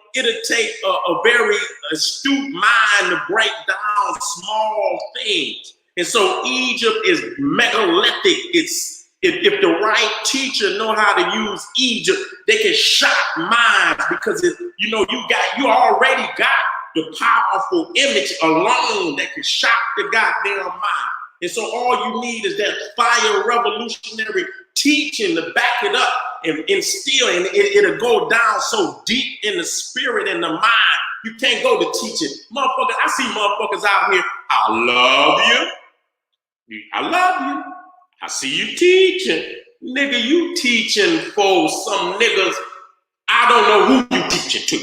take a very astute mind to break down small things. And so Egypt is megalithic. If the right teacher know how to use Egypt, they can shock minds because you already got the powerful image alone that can shock the goddamn mind. And so all you need is that fire revolutionary teaching to back it up and instill, and it'll go down so deep in the spirit and the mind. You can't go to teaching. Motherfucker, I see motherfuckers out here, I love you. I see you teaching. Nigga, you teaching for some niggas I don't know who you teaching to.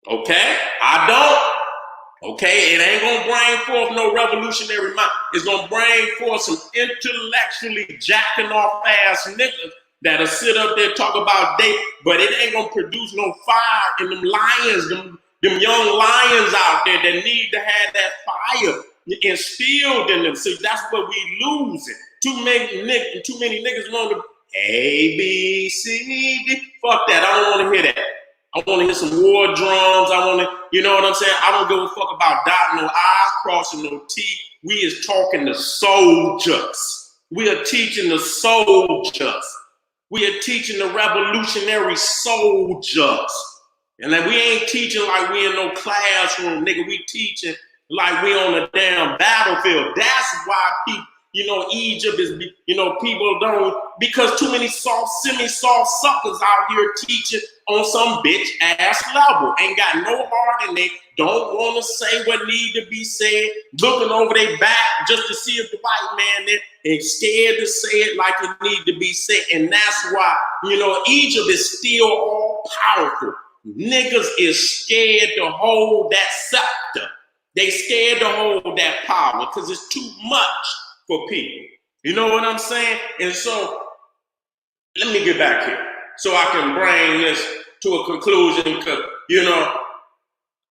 Okay? I don't. Okay? It ain't gonna bring forth no revolutionary mind. It's gonna bring forth some intellectually jacking off ass niggas that'll sit up there talk about date, but it ain't gonna produce no fire in them lions, them young lions out there that need to have that fire instilled in them. So that's what we losing. Too many niggas want to A, B, C, D. Fuck that. I don't want to hear that. I want to hear some war drums. I want to, you know what I'm saying? I don't give a fuck about dotting no I's, crossing no T. We is talking to soldiers. We are teaching the soldiers. We are teaching the revolutionary soldiers. And then we ain't teaching like we in no classroom, nigga. We teaching like we on a damn battlefield. That's why people, you know, Egypt is, you know, people don't, because too many semi-soft suckers out here teaching on some bitch ass level. Ain't got no heart and they don't want to say what need to be said, looking over their back just to see if the white man there and scared to say it like it need to be said. And that's why, you know, Egypt is still all powerful. Niggas is scared to hold that scepter. They scared to hold that power because it's too much for people. You know what I'm saying? And so, let me get back here so I can bring this to a conclusion because, you know,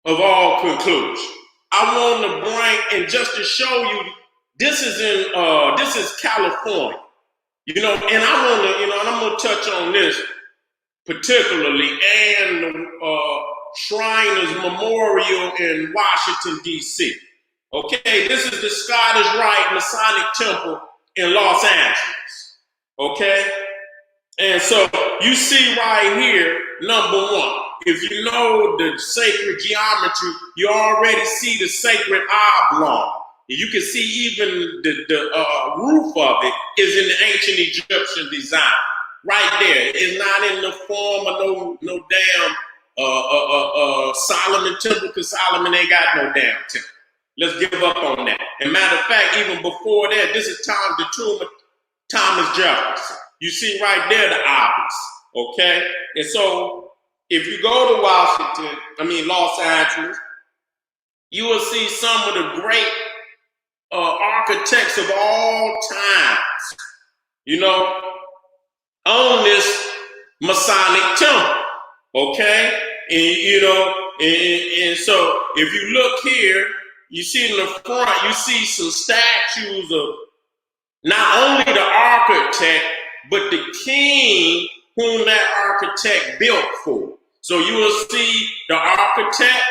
of all conclusions. I want to bring, and just to show you, this is California. You know, and I want to, you know, and I'm going to touch on this particularly, and Shriners Memorial in Washington, D.C. Okay, this is the Scottish Rite Masonic Temple in Los Angeles. Okay, and so you see right here, number one, if you know the sacred geometry, you already see the sacred oblong. You can see even the roof of it is in the ancient Egyptian design. Right there. It's not in the form of no damn Solomon temple, because Solomon ain't got no damn temple. Let's give up on that. And matter of fact, even before that, this is the tomb of Thomas Jefferson. You see right there the obelisk. Okay? And so if you go to Los Angeles, you will see some of the great architects of all times, you know, on this Masonic temple, okay? And, you know, and so if you look here, you see in the front, you see some statues of not only the architect, but the king whom that architect built for. So you will see the architect,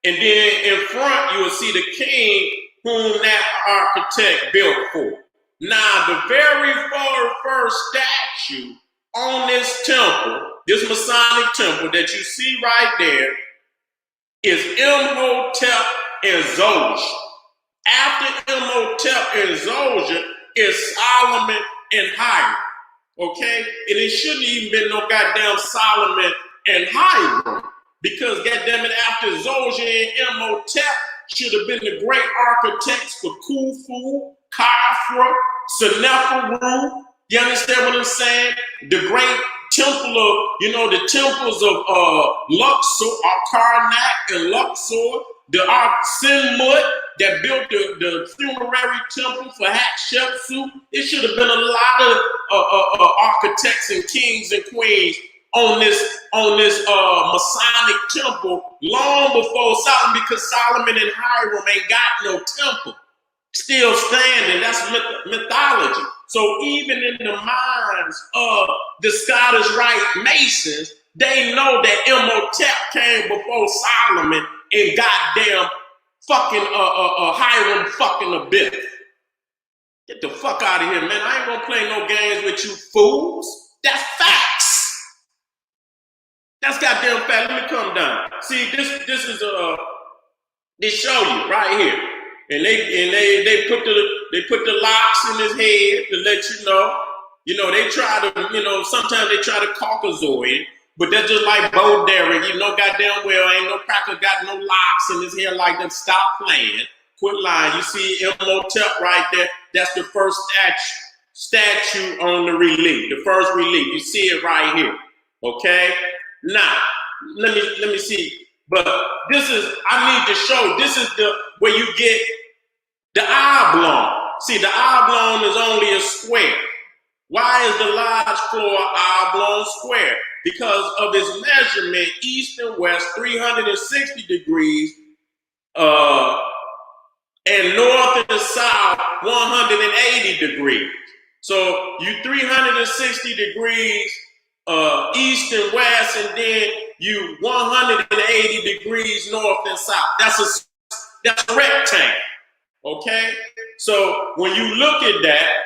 and then in front, you will see the king whom that architect built for. Now, the very first statue on this temple, this Masonic temple that you see right there, is Imhotep and Zoser. After Imhotep and Zoser is Solomon and Hiram. Okay? And it shouldn't even been no goddamn Solomon and Hiram, because goddamn it, after Zoser and Imhotep should have been the great architects for Khufu, Khafre, Seneferu. You understand what I'm saying? The great temple of, you know, the temples of Luxor, Karnak and Luxor, the Sinmut that built the funerary temple for Hatshepsut. It should have been a lot of architects and kings and queens on this Masonic temple long before Solomon, because Solomon and Hiram ain't got no temple. Still standing. That's mythology. So even in the minds of the Scottish Rite Masons, they know that Imhotep came before Solomon and goddamn fucking Hiram fucking Abiff. Get the fuck out of here, man. I ain't gonna play no games with you fools. That's facts. That's goddamn fact. Let me come down. See, this is they show you right here. And they put the locks in his head to let you know. You know, they try to, you know, sometimes they try to Caucasoid, but they're just like Bo Derek. You know goddamn well ain't no cracker got no locks in his hair like that. Stop playing. Quit lying. You see Imhotep right there. That's the first statue on the relief. The first relief. You see it right here. Okay? Now, let me see. But this is, I need to show, this is the where you get the oblong. See, the oblong is only a square. Why is the lodge floor oblong square? Because of its measurement, east and west, 360 degrees, and north and south, 180 degrees. So you 360 degrees east and west, and then you 180 degrees north and south. That's a rectangle. Okay? So when you look at that,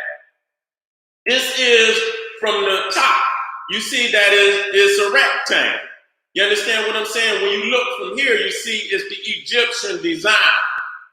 this is from the top. You see that it's a rectangle. You understand what I'm saying? When you look from here, you see it's the Egyptian design.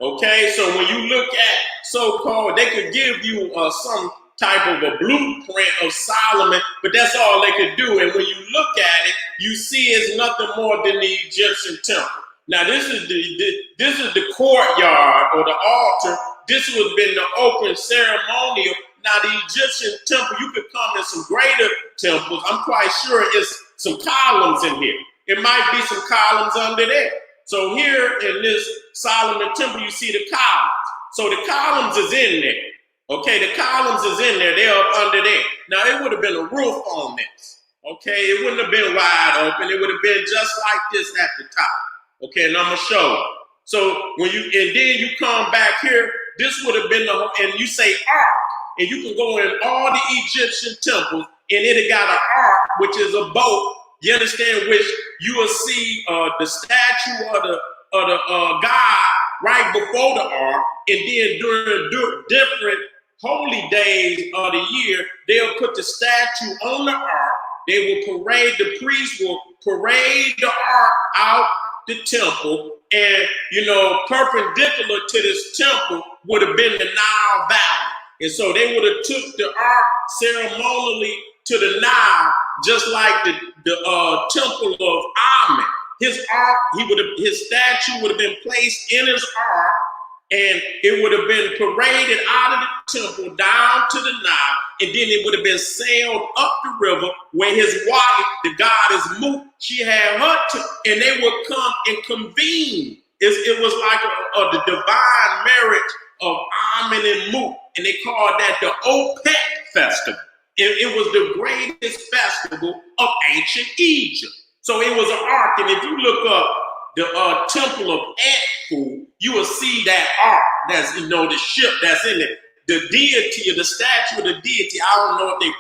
Okay, so when you look at so-called, they could give you some type of a blueprint of Solomon, but that's all they could do. And when you look at it, you see it's nothing more than the Egyptian temple. Now this is the courtyard or the altar. This would have been the open ceremonial. Now the Egyptian temple, you could come in some greater temples. I'm quite sure it's some columns in here. It might be some columns under there. So here in this Solomon temple, you see the columns. So the columns is in there. Okay, the columns is in there. They're up under there. Now, it would have been a roof on this. Okay, it wouldn't have been wide open. It would have been just like this at the top. Okay, and I'm going to show you. So when you, and then you come back here, this would have been the, and you say ark, and you can go in all the Egyptian temples, and it got an ark, which is a boat. You understand, which you will see the statue of the God right before the ark, and then during different holy days of the year, they'll put the statue on the ark. They will parade, the priests will parade the ark out the temple, and perpendicular to this temple would have been the Nile Valley. And so they would have took the ark ceremonially to the Nile, just like the temple of Amen. His ark, his statue would have been placed in his ark, and it would have been paraded out of the temple down to the Nile, and then it would have been sailed up the river where his wife, the goddess Mut, she had her, and they would come and convene. It was like the divine marriage of Amen and Mut, and they called that the Opet festival. It was the greatest festival of ancient Egypt. So it was an ark, and if you look up the temple of Edfu, you will see that ark. That's the ship that's in it. The deity, or the statue of the deity. I don't know if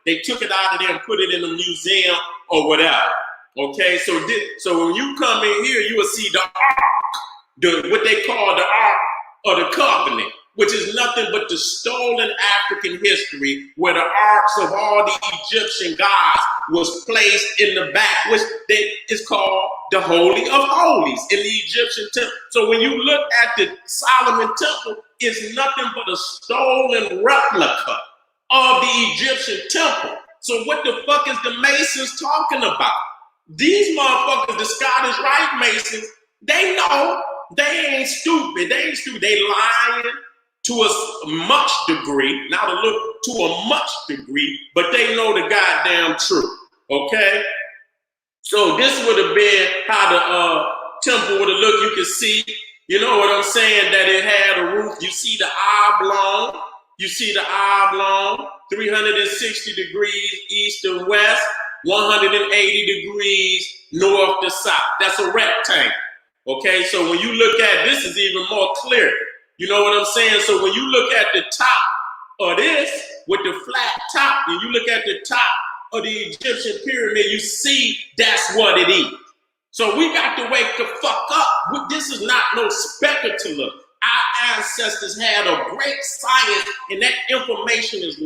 they took it out of there and put it in a museum or whatever. Okay, so when you come in here, you will see the ark, what they call the ark of the covenant, which is nothing but the stolen African history, where the arks of all the Egyptian gods was placed in the back, which is called the Holy of Holies in the Egyptian temple. So when you look at the Solomon temple, it's nothing but a stolen replica of the Egyptian temple. So what the fuck is the Masons talking about? These motherfuckers, the Scottish Rite Masons, they know they ain't stupid. They ain't stupid. They lying to a much degree, not a little, to a much degree, but they know the goddamn truth, okay? So this would have been how the temple would have looked. You can see, you know what I'm saying, that it had a roof. You see the oblong, 360 degrees east and west, 180 degrees north to south. That's a rectangle, okay? So when you look at this, is even more clear. You know what I'm saying? So when you look at the top of this with the flat top, and you look at the top of the Egyptian pyramid, you see that's what it is. So we got to wake the fuck up. This is not no speculative. Our ancestors had a great science, and that information is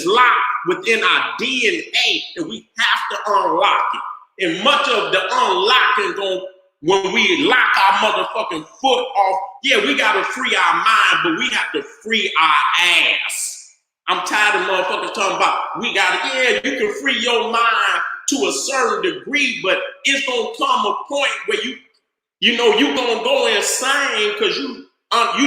locked within our DNA, and we have to unlock it. And much of the unlocking when we lock our motherfucking foot off, yeah, we got to free our mind, but we have to free our ass. I'm tired of motherfuckers talking about, you can free your mind to a certain degree, but it's going to come a point where you going to go insane because you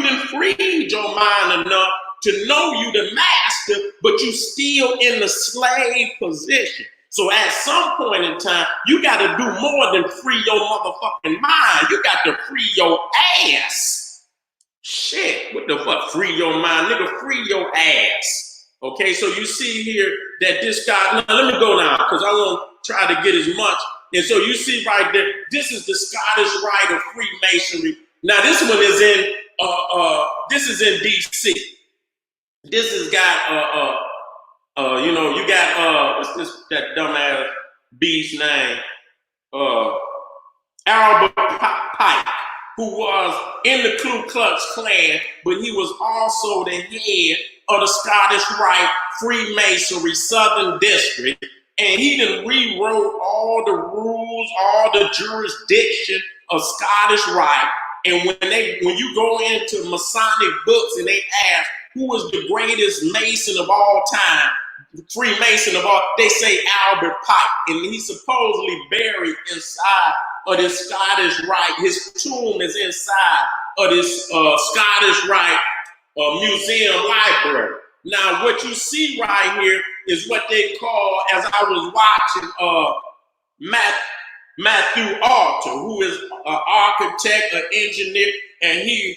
didn't free your mind enough to know you the master, but you still in the slave position. So at some point in time, you got to do more than free your motherfucking mind. You got to free your ass. Shit, what the fuck? Free your mind, nigga, free your ass. Okay, so you see here that this guy, now let me go now, because I want to try to get as much. And so you see right there, this is the Scottish Rite of Freemasonry. Now this one is in, this is in DC. This has got, you know, you got, what's this, that dumbass beast's name? Albert Pike, who was in the Ku Klux Klan, but he was also the head of the Scottish Rite Freemasonry Southern District. And he done rewrote all the rules, all the jurisdiction of Scottish Rite. And when you go into Masonic books and they ask, who is the greatest Mason of all time, Freemason of all, they say Albert Pike. And he's supposedly buried inside of this Scottish Rite. His tomb is inside of this Scottish Rite museum library. Now, what you see right here is what they call, as I was watching, Matthew Alter, who is an architect, an engineer, and he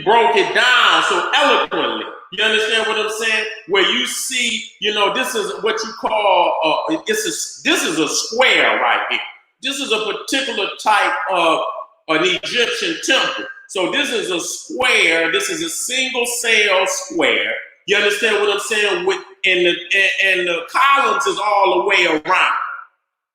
broke it down so eloquently. You understand what I'm saying? Where you see, you know, this is what you call, this is a square right here. This is a particular type of an Egyptian temple. So this is a square. This is a single cell square. You understand what I'm saying? And the columns is all the way around.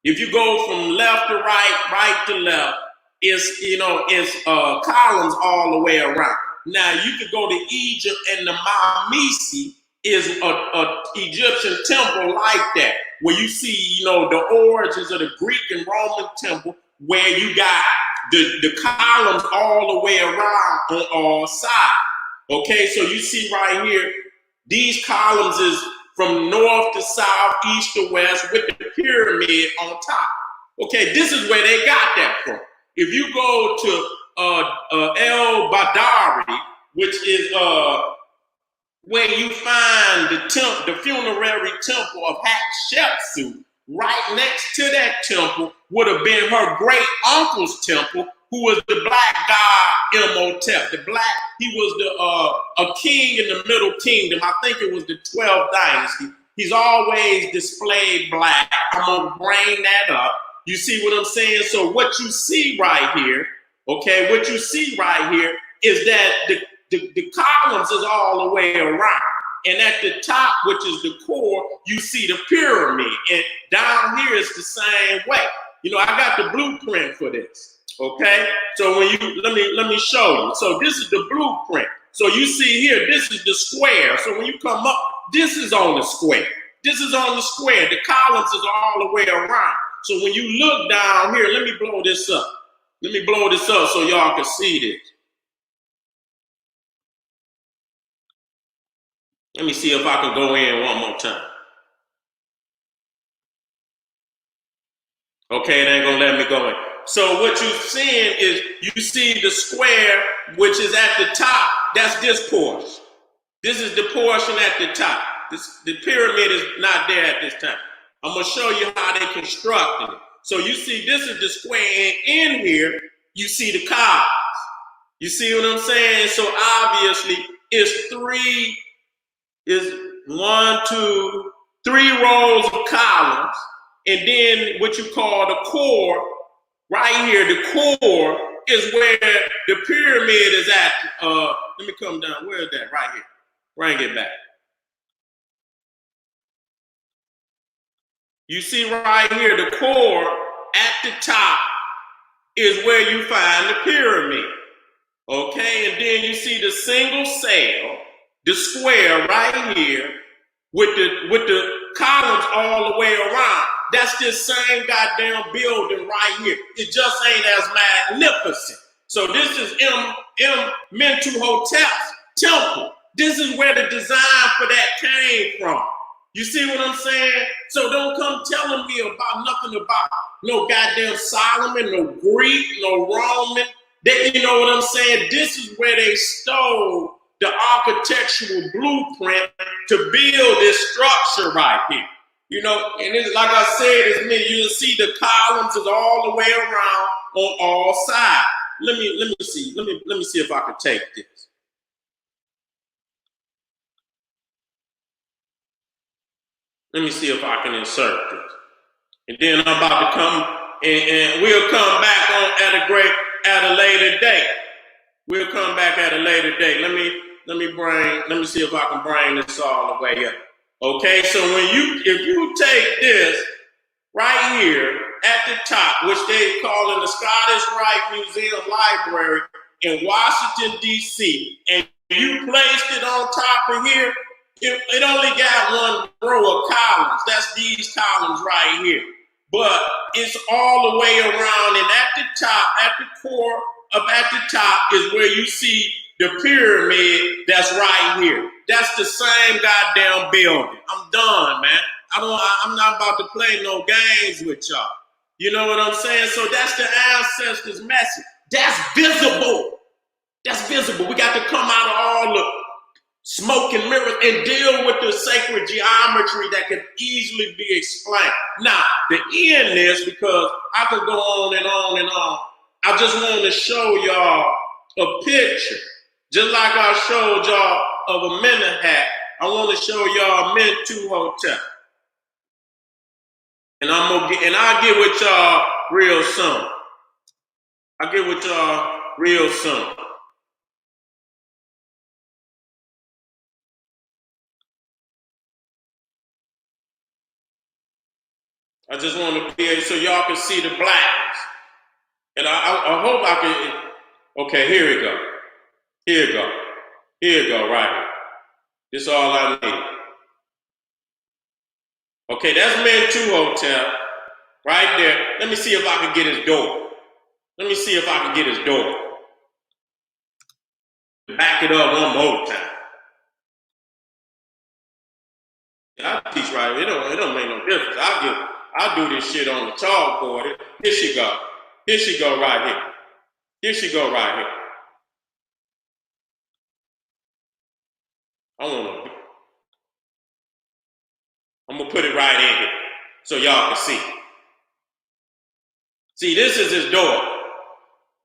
If you go from left to right, right to left, it's columns all the way around. Now you could go to Egypt, and the Mamisi is a Egyptian temple like that, where you see, you know, the origins of the Greek and Roman temple, where you got the columns all the way around on all sides. Okay, so you see right here, these columns is from north to south, east to west, with the pyramid on top. Okay, this is where they got that from. If you go to El Badari, which is where you find the funerary temple of Hatshepsut, right next to that temple would have been her great uncle's temple, who was the black god Imhotep. He was a king in the Middle Kingdom. I think it was the 12th dynasty. He's always displayed black. I'm gonna bring that up. You see what I'm saying? So what you see right here, okay, what you see right here is that the columns is all the way around. And at the top, which is the core, you see the pyramid. And down here is the same way. You know, I got the blueprint for this. Okay, so when you let me show you. So this is the blueprint. So you see here, this is the square. So when you come up, this is on the square. This is on the square. The columns is all the way around. So when you look down here, let me blow this up. Let me blow this up so y'all can see this. Let me see if I can go in one more time. Okay, it ain't gonna let me go in. So what you're seeing is you see the square, which is at the top. That's this portion. This is the portion at the top. The pyramid is not there at this time. I'm gonna show you how they constructed it. So you see, this is the square, and in here you see the columns. You see what I'm saying? So obviously it's three rows of columns, and then what you call the core. Right here, the core is where the pyramid is at. Let me come down. Where is that? Right here. Bring it back. You see right here, the core at the top is where you find the pyramid. Okay, and then you see the single cell, the square right here, with the columns all the way around. That's this same goddamn building right here. It just ain't as magnificent. So this is Mentuhotep's temple. This is where the design for that came from. You see what I'm saying? So don't come telling me about nothing about no goddamn Solomon, no Greek, no Roman. You know what I'm saying? This is where they stole the architectural blueprint to build this structure right here. You know, and it's like I said, you'll see the columns is all the way around on all sides. Let me see. Let me see if I can take this. Let me see if I can insert this. And then I'm about to come and we'll come back on at a later date. We'll come back at a later date. Let me see if I can bring this all the way up. Okay, so if you take this right here at the top, which they call in the Scottish Rite Museum Library in Washington, D.C., and you placed it on top of here, it only got one row of columns. That's these columns right here. But it's all the way around, and at the top, at the core up at the top is where you see the pyramid that's right here. That's the same goddamn building. I'm done, man. I'm not about to play no games with y'all. You know what I'm saying? So that's the ancestors' message. That's visible. That's visible. We got to come out of all the smoke and mirrors and deal with the sacred geometry that can easily be explained. Now, to end this, because I could go on and on and on, I just want to show y'all a picture, just like I showed y'all of a Minna hat. I want to show y'all a Mint2 hotel, and I'll get with y'all real soon. I'll get with y'all real soon. I just want to be able so y'all can see the blackness. And I hope I can. Okay, here we go. Here we go. Here we go, right here. This is all I need. Okay, that's Mint2 Hotel right there. Let me see if I can get his door. Let me see if I can get his door. Back it up one more time. I teach right. It don't make no difference. I'll do this shit on the chalkboard. Here she go. Here she go right here. Here she go right here. I'm gonna put it right in here so y'all can see. See, this is his door.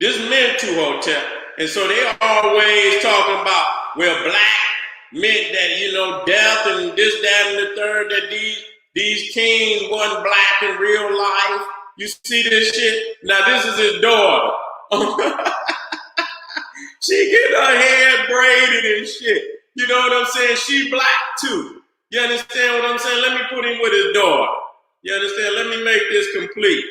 This Mint2 Hotel. And so they always talking about, well, black meant that, you know, death and this, that, and the third, that these kings wasn't black in real life. You see this shit? Now, this is his daughter. She getting her hair braided and shit. You know what I'm saying? She black too. You understand what I'm saying? Let me put him with his daughter. You understand? Let me make this complete.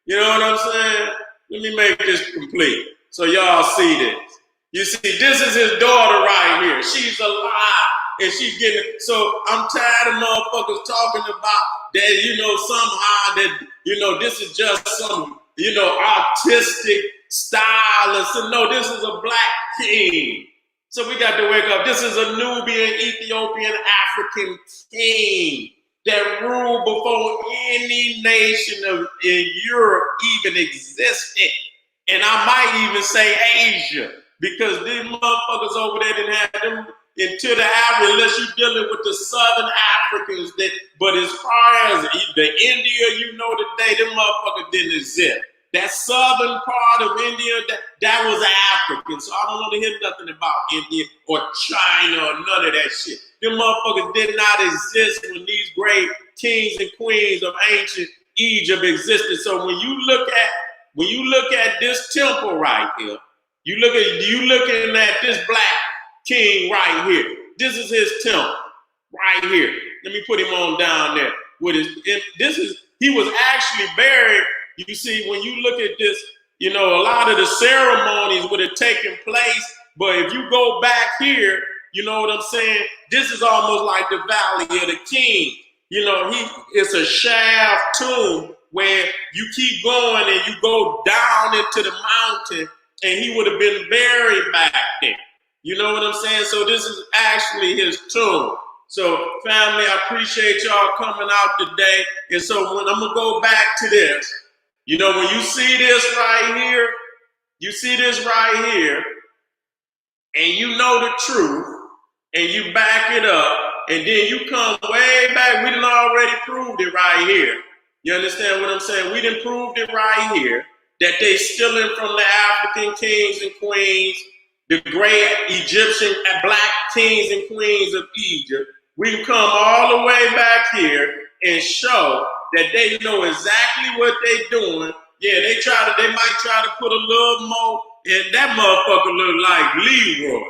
You know what I'm saying? Let me make this complete so y'all see this. You see, this is his daughter right here. She's alive and she's getting it. So I'm tired of motherfuckers talking about that, you know, somehow that, you know, this is just some, you know, artistic style. And so, no, this is a black king. So we got to wake up. This is a Nubian, Ethiopian, African king that ruled before any nation in Europe even existed. And I might even say Asia, because these motherfuckers over there didn't have them into the Africa, unless you're dealing with the Southern Africans. But as far as the India, you know, today, them motherfuckers didn't exist. That southern part of India, that was African. So I don't want to hear nothing about India or China or none of that shit. Them motherfuckers did not exist when these great kings and queens of ancient Egypt existed. So when you look at this temple right here, you looking at this black king right here. This is his temple right here. Let me put him on down there with he was actually buried. You see, when you look at this, you know, a lot of the ceremonies would have taken place, but if you go back here, you know what I'm saying? This is almost like the Valley of the King. You know, it's a shaft tomb where you keep going and you go down into the mountain, and he would have been buried back there. You know what I'm saying? So this is actually his tomb. So family, I appreciate y'all coming out today. And so when I'm gonna go back to this, you know, when you see this right here, and you know the truth, and you back it up, And then you come way back, we done already proved it right here. You understand what I'm saying? We done proved it right here that they stealing from the African kings and queens, the great Egyptian and black kings and queens of Egypt. We can come all the way back here and show that they know exactly what they're doing. Yeah, they might try to put a little more, and that motherfucker look like Leroy.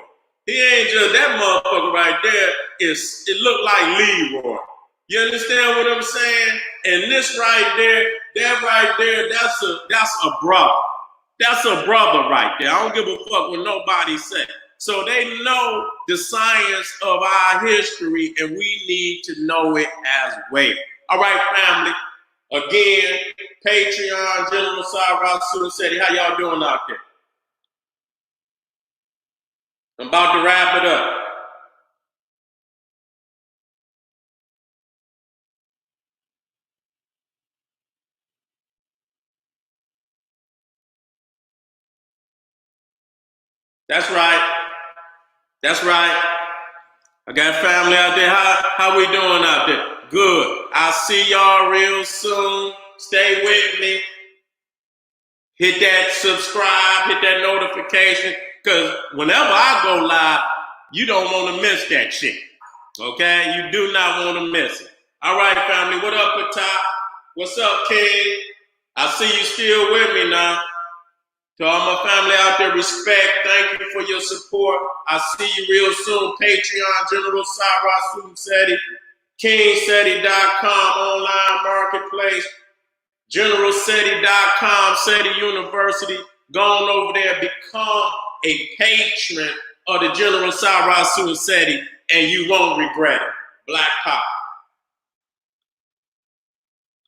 He ain't just that motherfucker right there. It look like Leroy. You understand what I'm saying? And this right there, that right there, that's a brother. That's a brother right there. I don't give a fuck what nobody say. So they know the science of our history, and we need to know it as well. All right, family. Again, Patreon, General Cyrus Seti. How y'all doing out there? I'm about to wrap it up. That's right. That's right. I got family out there. How we doing out there? Good. I'll see y'all real soon. Stay with me. Hit that subscribe, hit that notification, because whenever I go live, you don't want to miss that shit. Okay? You do not want to miss it. All right, family. What up, Patop? What's up, King? I see you still with me now. To all my family out there, respect. Thank you for your support. I'll see you real soon. Patreon, General Cyrus Seti, KingSeti.com, online marketplace, GeneralSeti.com, Seti University. Go on over there, become a patron of the General Cyrus Seti, and you won't regret it. Black Pop.